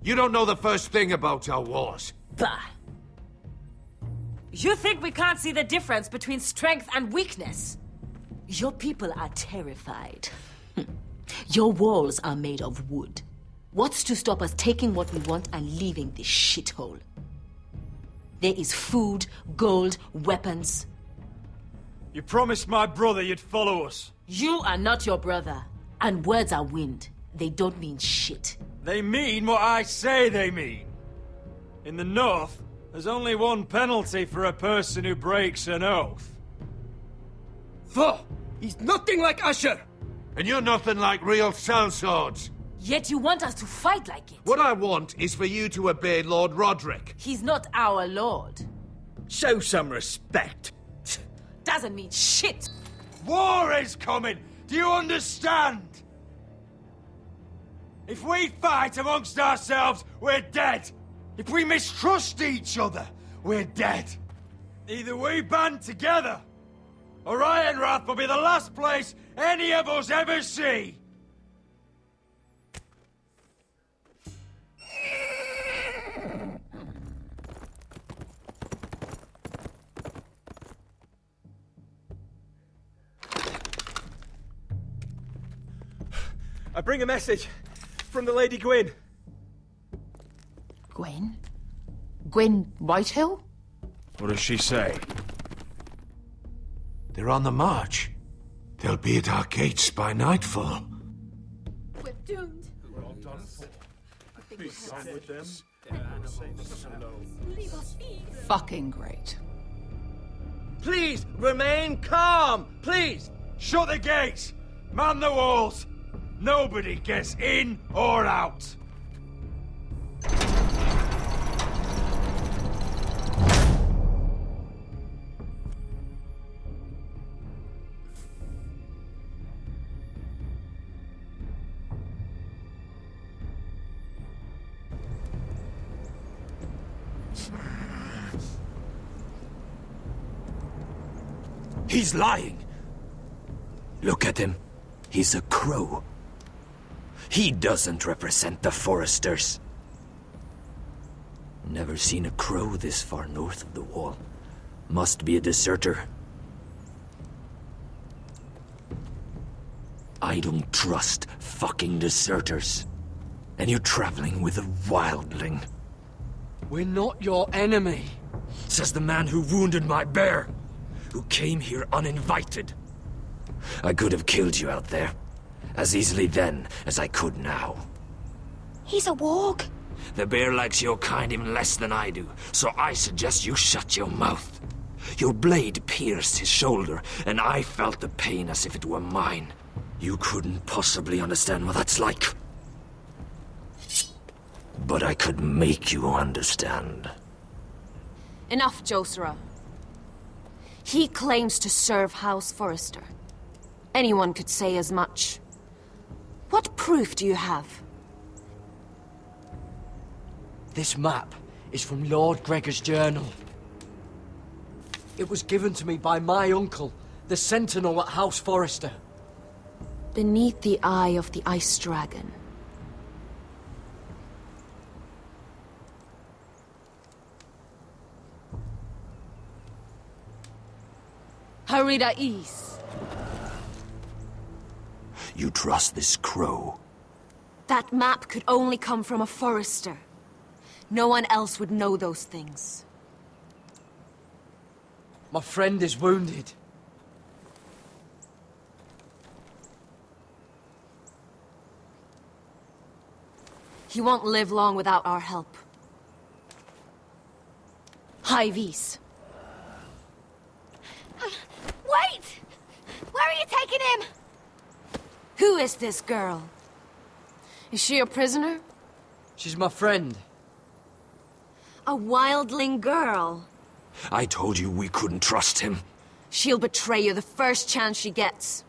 You don't know the first thing about our wars. Bah! You think we can't see the difference between strength and weakness? Your people are terrified. Your walls are made of wood. What's to stop us taking what we want and leaving this shithole? There is food, gold, weapons. You promised my brother you'd follow us. You are not your brother. And words are wind. They don't mean shit. They mean what I say they mean. In the North, there's only one penalty for a person who breaks an oath. Foh! He's nothing like Asher! And you're nothing like real sellswords. Yet you want us to fight like it. What I want is for you to obey Lord Roderick. He's not our lord. Show some respect. Doesn't mean shit. War is coming! Do you understand? If we fight amongst ourselves, we're dead. If we mistrust each other, we're dead. Either we band together, or Ironrath will be the last place any of us ever see. I bring a message from the Lady Gwyn. Gwen? Gwen Whitehill? What does she say? They're on the march. They'll be at our gates by nightfall. We're doomed. Fucking great. Please, remain calm! Please! Shut the gates! Man the walls! Nobody gets in or out! He's lying. Look at him. He's a crow. He doesn't represent the Foresters. Never seen a crow this far north of the wall. Must be a deserter. I don't trust fucking deserters. And you're traveling with a wildling. We're not your enemy. Says the man who wounded my bear. Who came here uninvited. I could have killed you out there. As easily then as I could now. He's a warg. The bear likes your kind even less than I do, so I suggest you shut your mouth. Your blade pierced his shoulder, and I felt the pain as if it were mine. You couldn't possibly understand what that's like. But I could make you understand. Enough, Josera. He claims to serve House Forrester. Anyone could say as much. What proof do you have? This map is from Lord Gregor's journal. It was given to me by my uncle, the Sentinel at House Forrester. Beneath the eye of the Ice Dragon. Harida East. You trust this crow? That map could only come from a Forrester. No one else would know those things. My friend is wounded. He won't live long without our help. Hyvis. Wait! Where are you taking him? Who is this girl? Is she a prisoner? She's my friend. A wildling girl. I told you we couldn't trust him. She'll betray you the first chance she gets.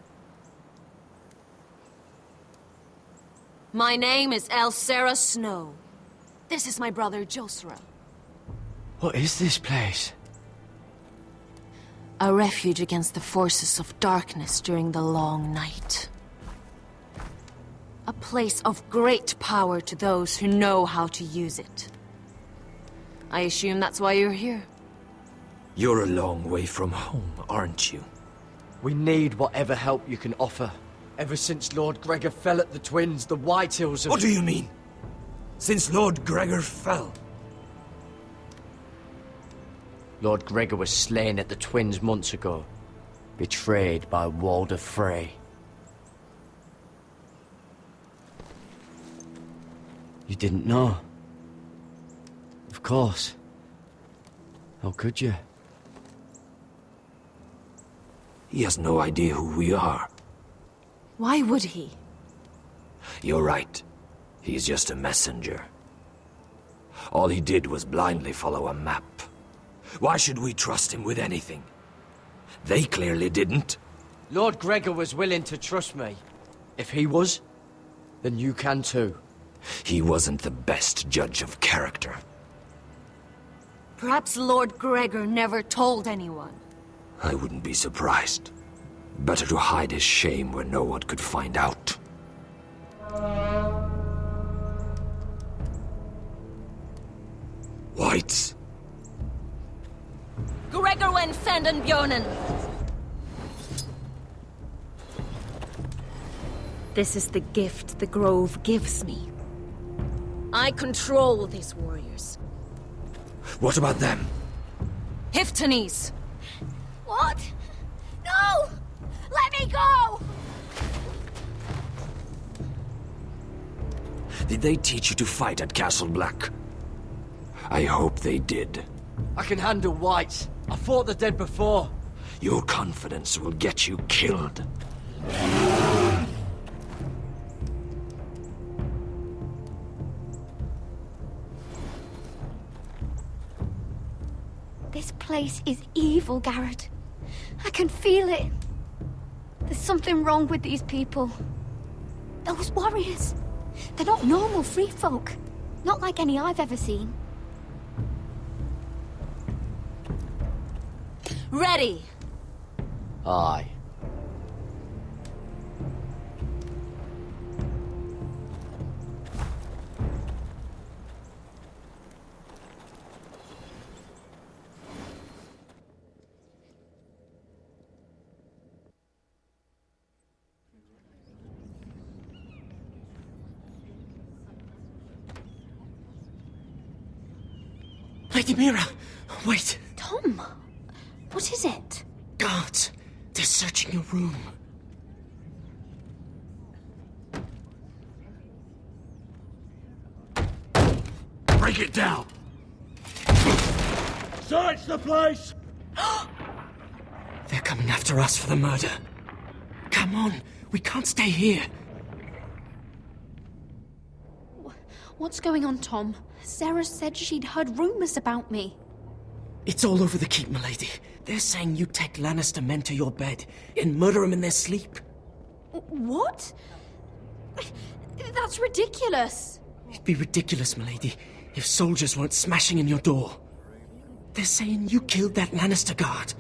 My name is Elsera Snow. This is my brother, Josera. What is this place? A refuge against the forces of darkness during the long night. A place of great power to those who know how to use it. I assume that's why you're here. You're a long way from home, aren't you? We need whatever help you can offer. Ever since Lord Gregor fell at the Twins, the Whitehills have... What do you mean? Since Lord Gregor fell? Lord Gregor was slain at the Twins months ago, betrayed by Walder Frey. You didn't know? Of course. How could you? He has no idea who we are. Why would he? You're right. He's just a messenger. All he did was blindly follow a map. Why should we trust him with anything? They clearly didn't. Lord Gregor was willing to trust me. If he was, then you can too. He wasn't the best judge of character. Perhaps Lord Gregor never told anyone. I wouldn't be surprised. Better to hide his shame where no one could find out. Whites. Gregor and Fanden Bjornen. This is the gift the Grove gives me. I control these warriors. What about them? Hiftanes. What? No! Let me go! Did they teach you to fight at Castle Black? I hope they did. I can handle whites. I fought the dead before. Your confidence will get you killed. This place is evil, Garrett. I can feel it. There's something wrong with these people. Those warriors. They're not normal free folk. Not like any I've ever seen. Ready. Aye. Lady Mira, wait. Tom, what is it? Guards, they're searching your room. Break it down! Search the place! They're coming after us for the murder. Come on, we can't stay here. What's going on, Tom? Sarah said she'd heard rumors about me. It's all over the keep, milady. They're saying you take Lannister men to your bed and murder them in their sleep. What? That's ridiculous. It'd be ridiculous, milady, if soldiers weren't smashing in your door. They're saying you killed that Lannister guard.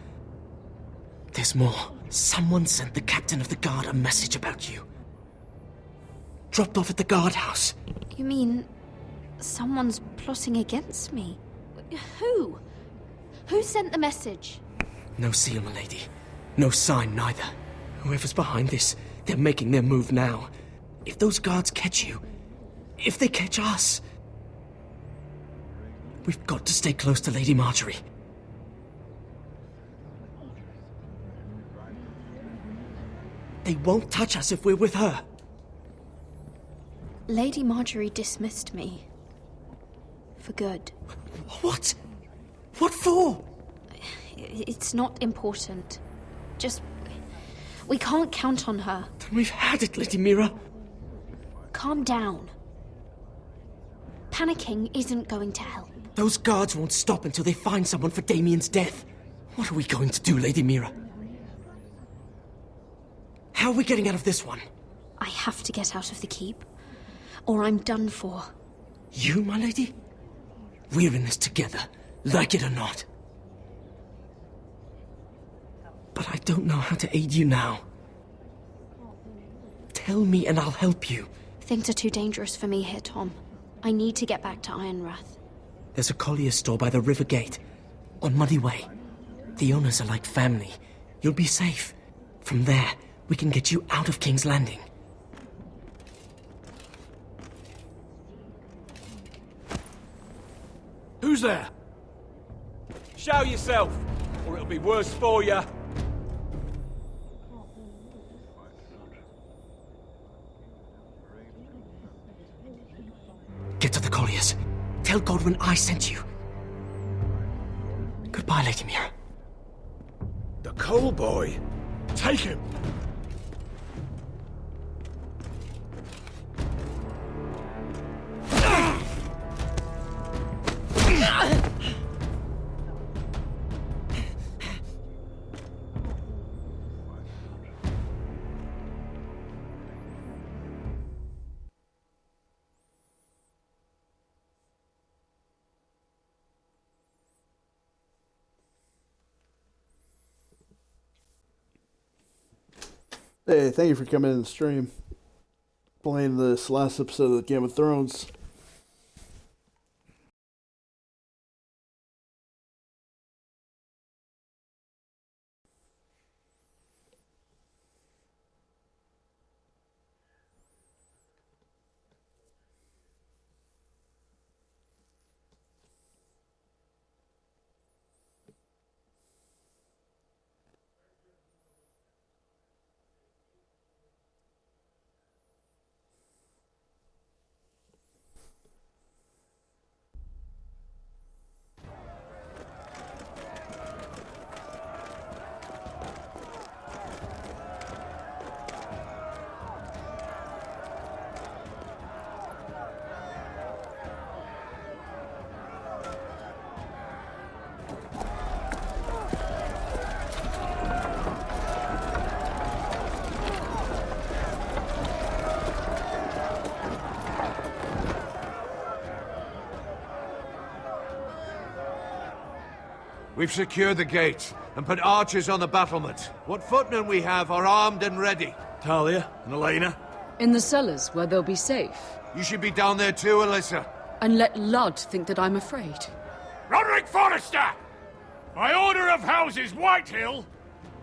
There's more. Someone sent the captain of the guard a message about you. Dropped off at the guardhouse. You mean someone's plotting against me? Who? Who sent the message? No seal, milady. No sign, neither. Whoever's behind this, they're making their move now. If those guards catch you, if they catch us, we've got to stay close to Lady Marjorie. They won't touch us if we're with her. Lady Marjorie dismissed me. For good. What? What for? It's not important. Just... we can't count on her. Then we've had it, Lady Mira. Calm down. Panicking isn't going to help. Those guards won't stop until they find someone for Damien's death. What are we going to do, Lady Mira? How are we getting out of this one? I have to get out of the keep, or I'm done for. You, my lady? We're in this together, like it or not. But I don't know how to aid you now. Tell me and I'll help you. Things are too dangerous for me here, Tom. I need to get back to Ironrath. There's a collier store by the river gate, on Muddy Way. The owners are like family. You'll be safe. From there, we can get you out of King's Landing. Who's there? Show yourself, or it'll be worse for you. Get to the colliers. Tell Godwin I sent you. Goodbye, Lady Mira. The Cole boy. Take him. Hey, thank you for coming in the stream. Playing this last episode of Game of Thrones. We've secured the gate and put archers on the battlement. What footmen we have are armed and ready. Talia and Elena? In the cellars, where they'll be safe. You should be down there too, Alyssa. And let Ludd think that I'm afraid. Roderick Forrester! By order of Houses Whitehill,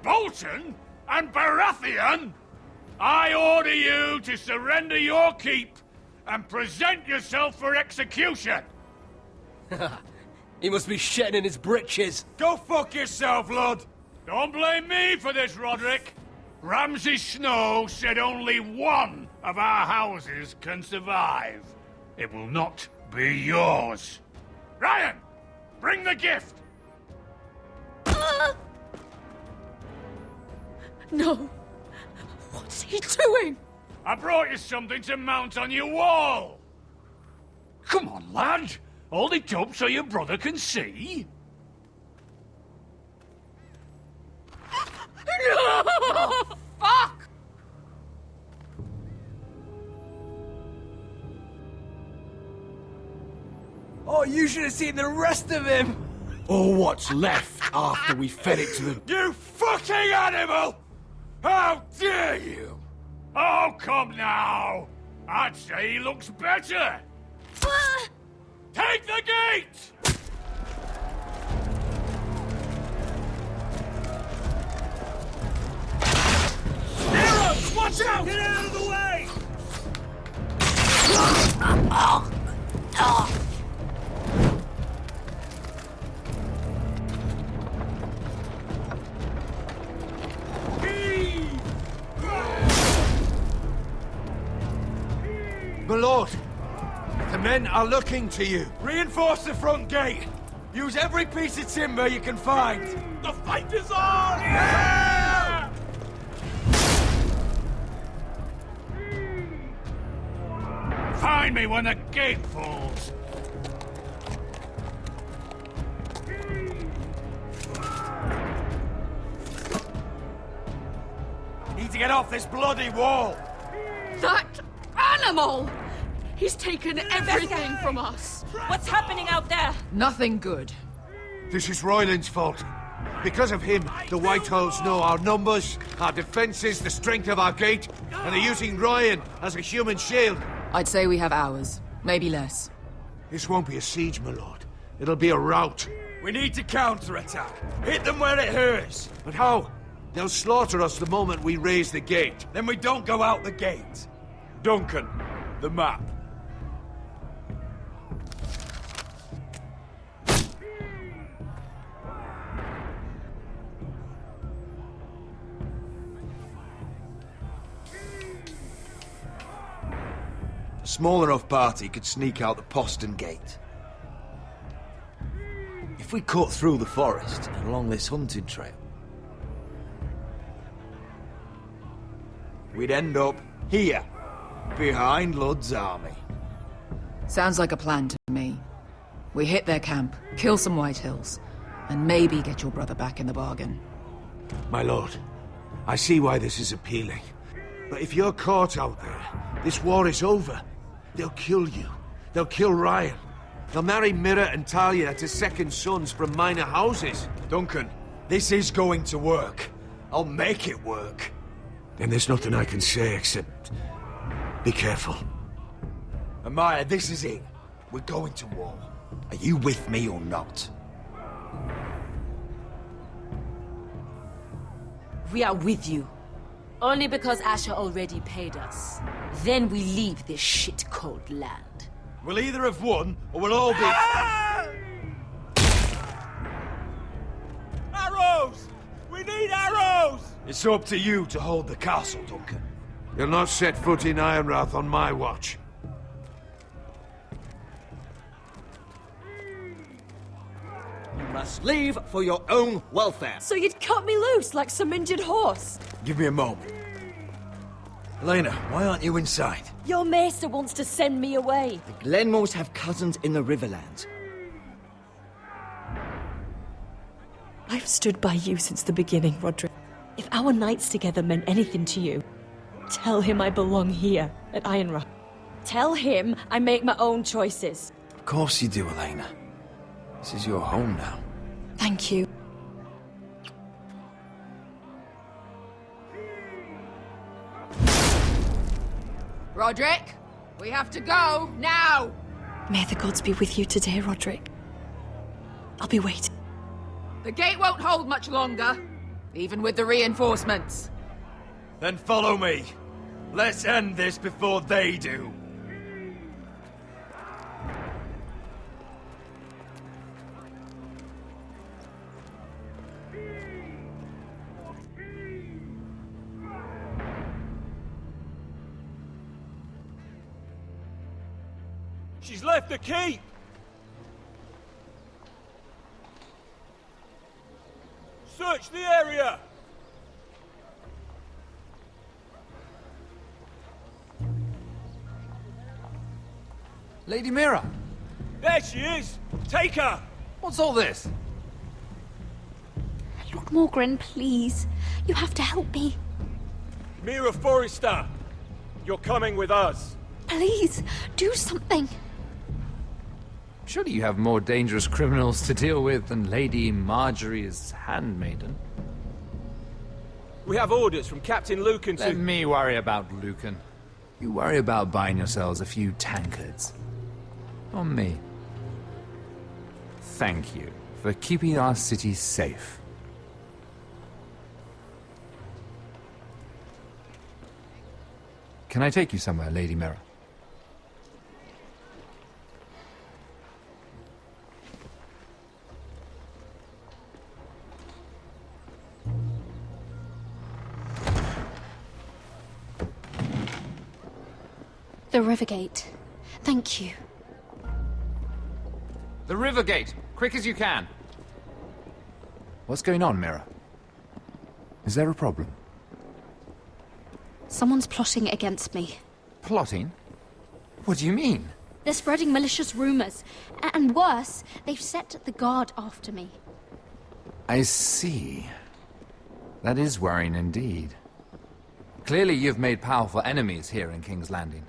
Bolton, and Baratheon, I order you to surrender your keep and present yourself for execution! He must be shitting in his britches. Go fuck yourself, Lud! Don't blame me for this, Roderick. Ramsay Snow said only one of our houses can survive. It will not be yours. Ryan, bring the gift! No. What's he doing? I brought you something to mount on your wall. Come on, lad. Hold it up so your brother can see. No! Fuck! Oh, you should have seen the rest of him! Or what's left after we fed it to them. You fucking animal! How dare you! Oh, come now! I'd say he looks better! Take the gate! Arrows! Watch out! Get out of the way! My lord, the men are looking to you. Reinforce the front gate! Use every piece of timber you can find! The fight is on! Yeah! Find me when the gate falls! Need to get off this bloody wall! That animal! He's taken everything from us. What's happening out there? Nothing good. This is Royland's fault. Because of him, the Whitehills know our numbers, our defenses, the strength of our gate, and they're using Ryan as a human shield. I'd say we have hours, maybe less. This won't be a siege, my lord. It'll be a rout. We need to counterattack. Hit them where it hurts. But how? They'll slaughter us the moment we raise the gate. Then we don't go out the gate. Duncan, the map. Small enough party could sneak out the postern gate. If we cut through the forest and along this hunting trail, we'd end up here, behind Ludd's army. Sounds like a plan to me. We hit their camp, kill some White Hills, and maybe get your brother back in the bargain. My lord, I see why this is appealing. But if you're caught out there, this war is over. They'll kill you. They'll kill Ryan. They'll marry Mira and Talia to second sons from minor houses. Duncan, this is going to work. I'll make it work. Then there's nothing I can say except... be careful. Amaya, this is it. We're going to war. Are you with me or not? We are with you. Only because Asher already paid us. Then we leave this shit-cold land. We'll either have won, or we'll all be... Arrows! We need arrows! It's up to you to hold the castle, Duncan. You'll not set foot in Ironrath on my watch. You must leave for your own welfare. So you'd cut me loose like some injured horse? Give me a moment. Elena, why aren't you inside? Your maester wants to send me away. The Glenmores have cousins in the Riverlands. I've stood by you since the beginning, Roderick. If our nights together meant anything to you, tell him I belong here, at Ironrath. Tell him I make my own choices. Of course you do, Elena. This is your home now. Thank you. Roderick, we have to go, now! May the gods be with you today, Roderick. I'll be waiting. The gate won't hold much longer, even with the reinforcements. Then follow me. Let's end this before they do. She's left the keep! Search the area! Lady Mira! There she is! Take her! What's all this? Lord Morgren, please. You have to help me. Mira Forrester! You're coming with us! Please, do something. Surely you have more dangerous criminals to deal with than Lady Marjorie's handmaiden. We have orders from Captain Lucan to... Let me worry about Lucan. You worry about buying yourselves a few tankards. On me. Thank you for keeping our city safe. Can I take you somewhere, Lady Mira? The Rivergate. Thank you. The Rivergate! Quick as you can! What's going on, Mira? Is there a problem? Someone's plotting against me. Plotting? What do you mean? They're spreading malicious rumors. And worse, they've set the guard after me. I see. That is worrying indeed. Clearly you've made powerful enemies here in King's Landing.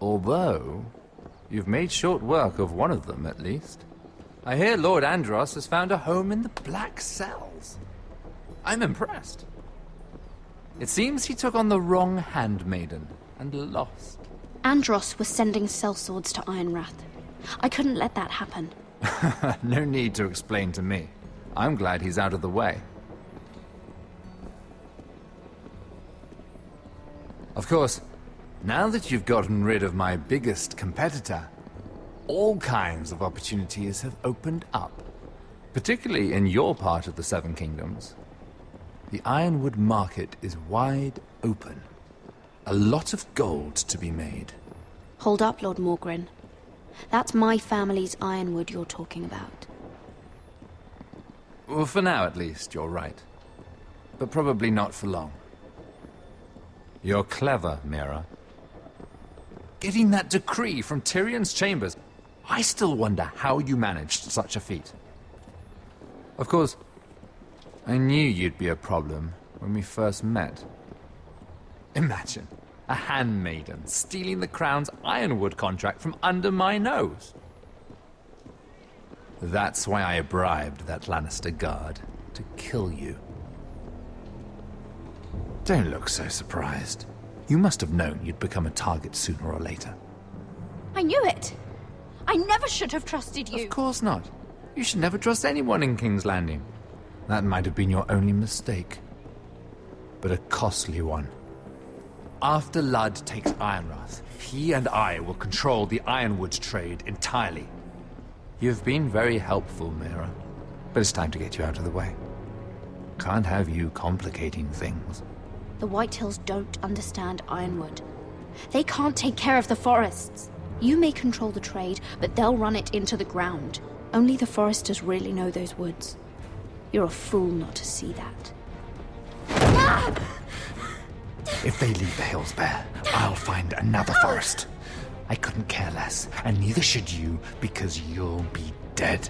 Although, you've made short work of one of them, at least. I hear Lord Andros has found a home in the Black Cells. I'm impressed. It seems he took on the wrong handmaiden and lost. Andros was sending sellswords to Ironrath. I couldn't let that happen. No need to explain to me. I'm glad he's out of the way. Of course, now that you've gotten rid of my biggest competitor, all kinds of opportunities have opened up. Particularly in your part of the Seven Kingdoms. The Ironwood market is wide open. A lot of gold to be made. Hold up, Lord Morgren. That's my family's ironwood you're talking about. Well, for now at least, you're right. But probably not for long. You're clever, Mira. Getting that decree from Tyrion's chambers, I still wonder how you managed such a feat. Of course, I knew you'd be a problem when we first met. Imagine a handmaiden stealing the crown's ironwood contract from under my nose. That's why I bribed that Lannister guard to kill you. Don't look so surprised. You must have known you'd become a target sooner or later. I knew it! I never should have trusted you! Of course not. You should never trust anyone in King's Landing. That might have been your only mistake. But a costly one. After Ludd takes Ironrath, he and I will control the ironwood trade entirely. You've been very helpful, Mira. But it's time to get you out of the way. Can't have you complicating things. The Whitehills don't understand ironwood. They can't take care of the forests. You may control the trade, but they'll run it into the ground. Only the foresters really know those woods. You're a fool not to see that. If they leave the hills bare, I'll find another forest. I couldn't care less, and neither should you, because you'll be dead.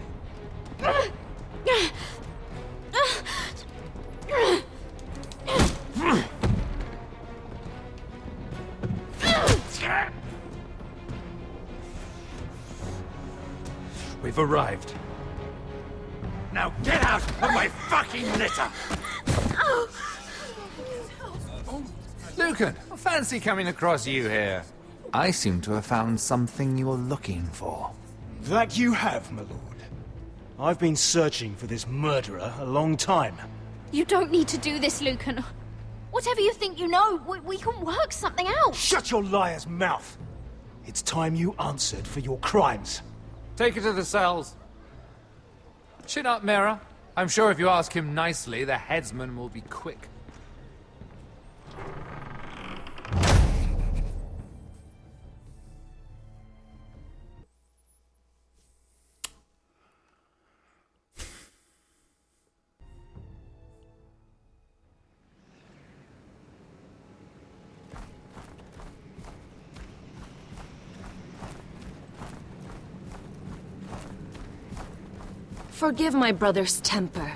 We've arrived. Now get out of my fucking litter! Lucan, I fancy coming across you here. I seem to have found something you're looking for. That you have, my lord. I've been searching for this murderer a long time. You don't need to do this, Lucan. Whatever you think you know, we can work something out. Shut your liar's mouth! It's time you answered for your crimes. Take her to the cells. Chin up, Mira. I'm sure if you ask him nicely, the headsman will be quick. Forgive my brother's temper.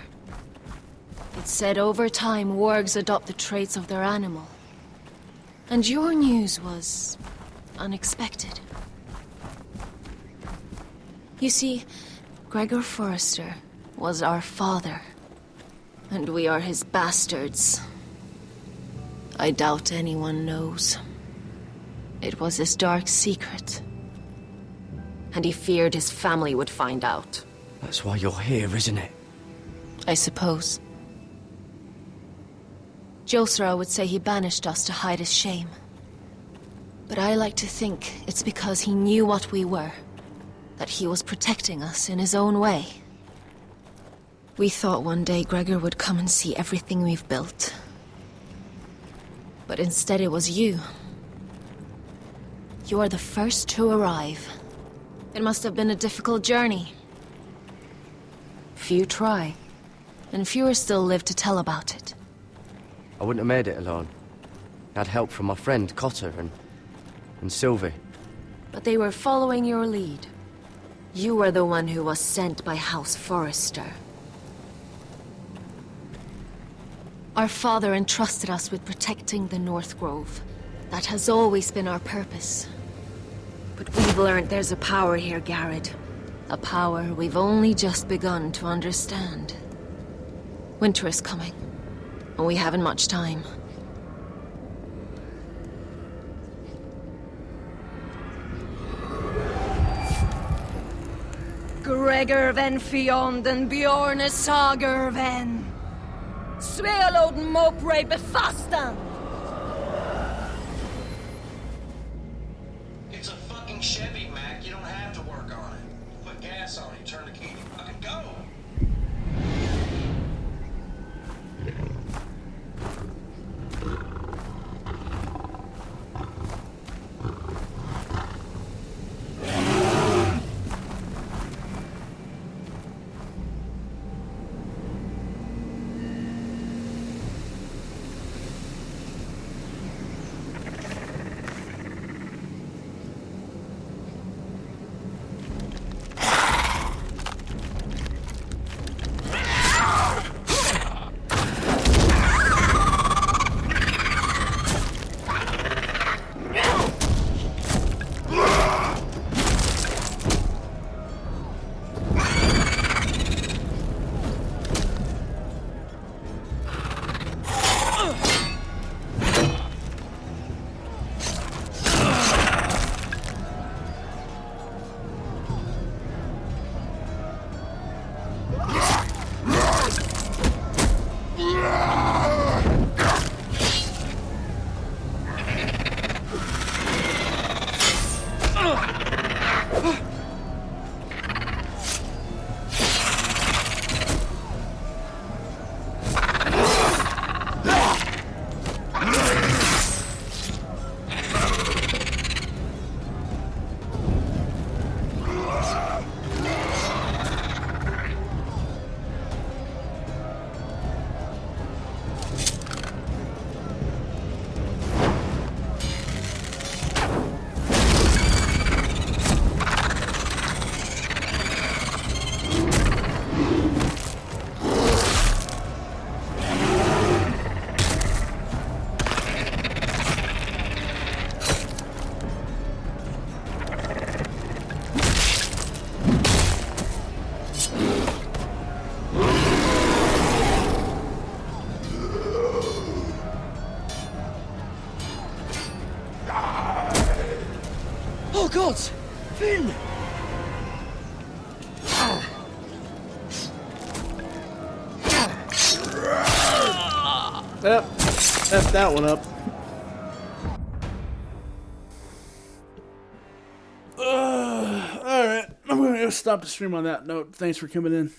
It's said over time wargs adopt the traits of their animal. And your news was unexpected. You see, Gregor Forrester was our father, and we are his bastards. I doubt anyone knows. It was his dark secret, and he feared his family would find out. That's why you're here, isn't it? I suppose. Josra would say he banished us to hide his shame. But I like to think it's because he knew what we were, that he was protecting us in his own way. We thought one day Gregor would come and see everything we've built. But instead it was you. You are the first to arrive. It must have been a difficult journey. Few try, and fewer still live to tell about it. I wouldn't have made it alone. I had help from my friend Cotter and Sylvie. But they were following your lead. You were the one who was sent by House Forrester. Our father entrusted us with protecting the North Grove. That has always been our purpose. But we've learned there's a power here, Garrett. A power we've only just begun to understand. Winter is coming, and we haven't much time. Gregor ven Fionn Bjorn Sager ven. Svealod Mopre befastan. It's a fucking Chevy, Mac. You don't have to work on it. Put gas on it, turn the key, you fucking go. Yep. F that one up. Alright. I'm going to stop the stream on that note. Thanks for coming in.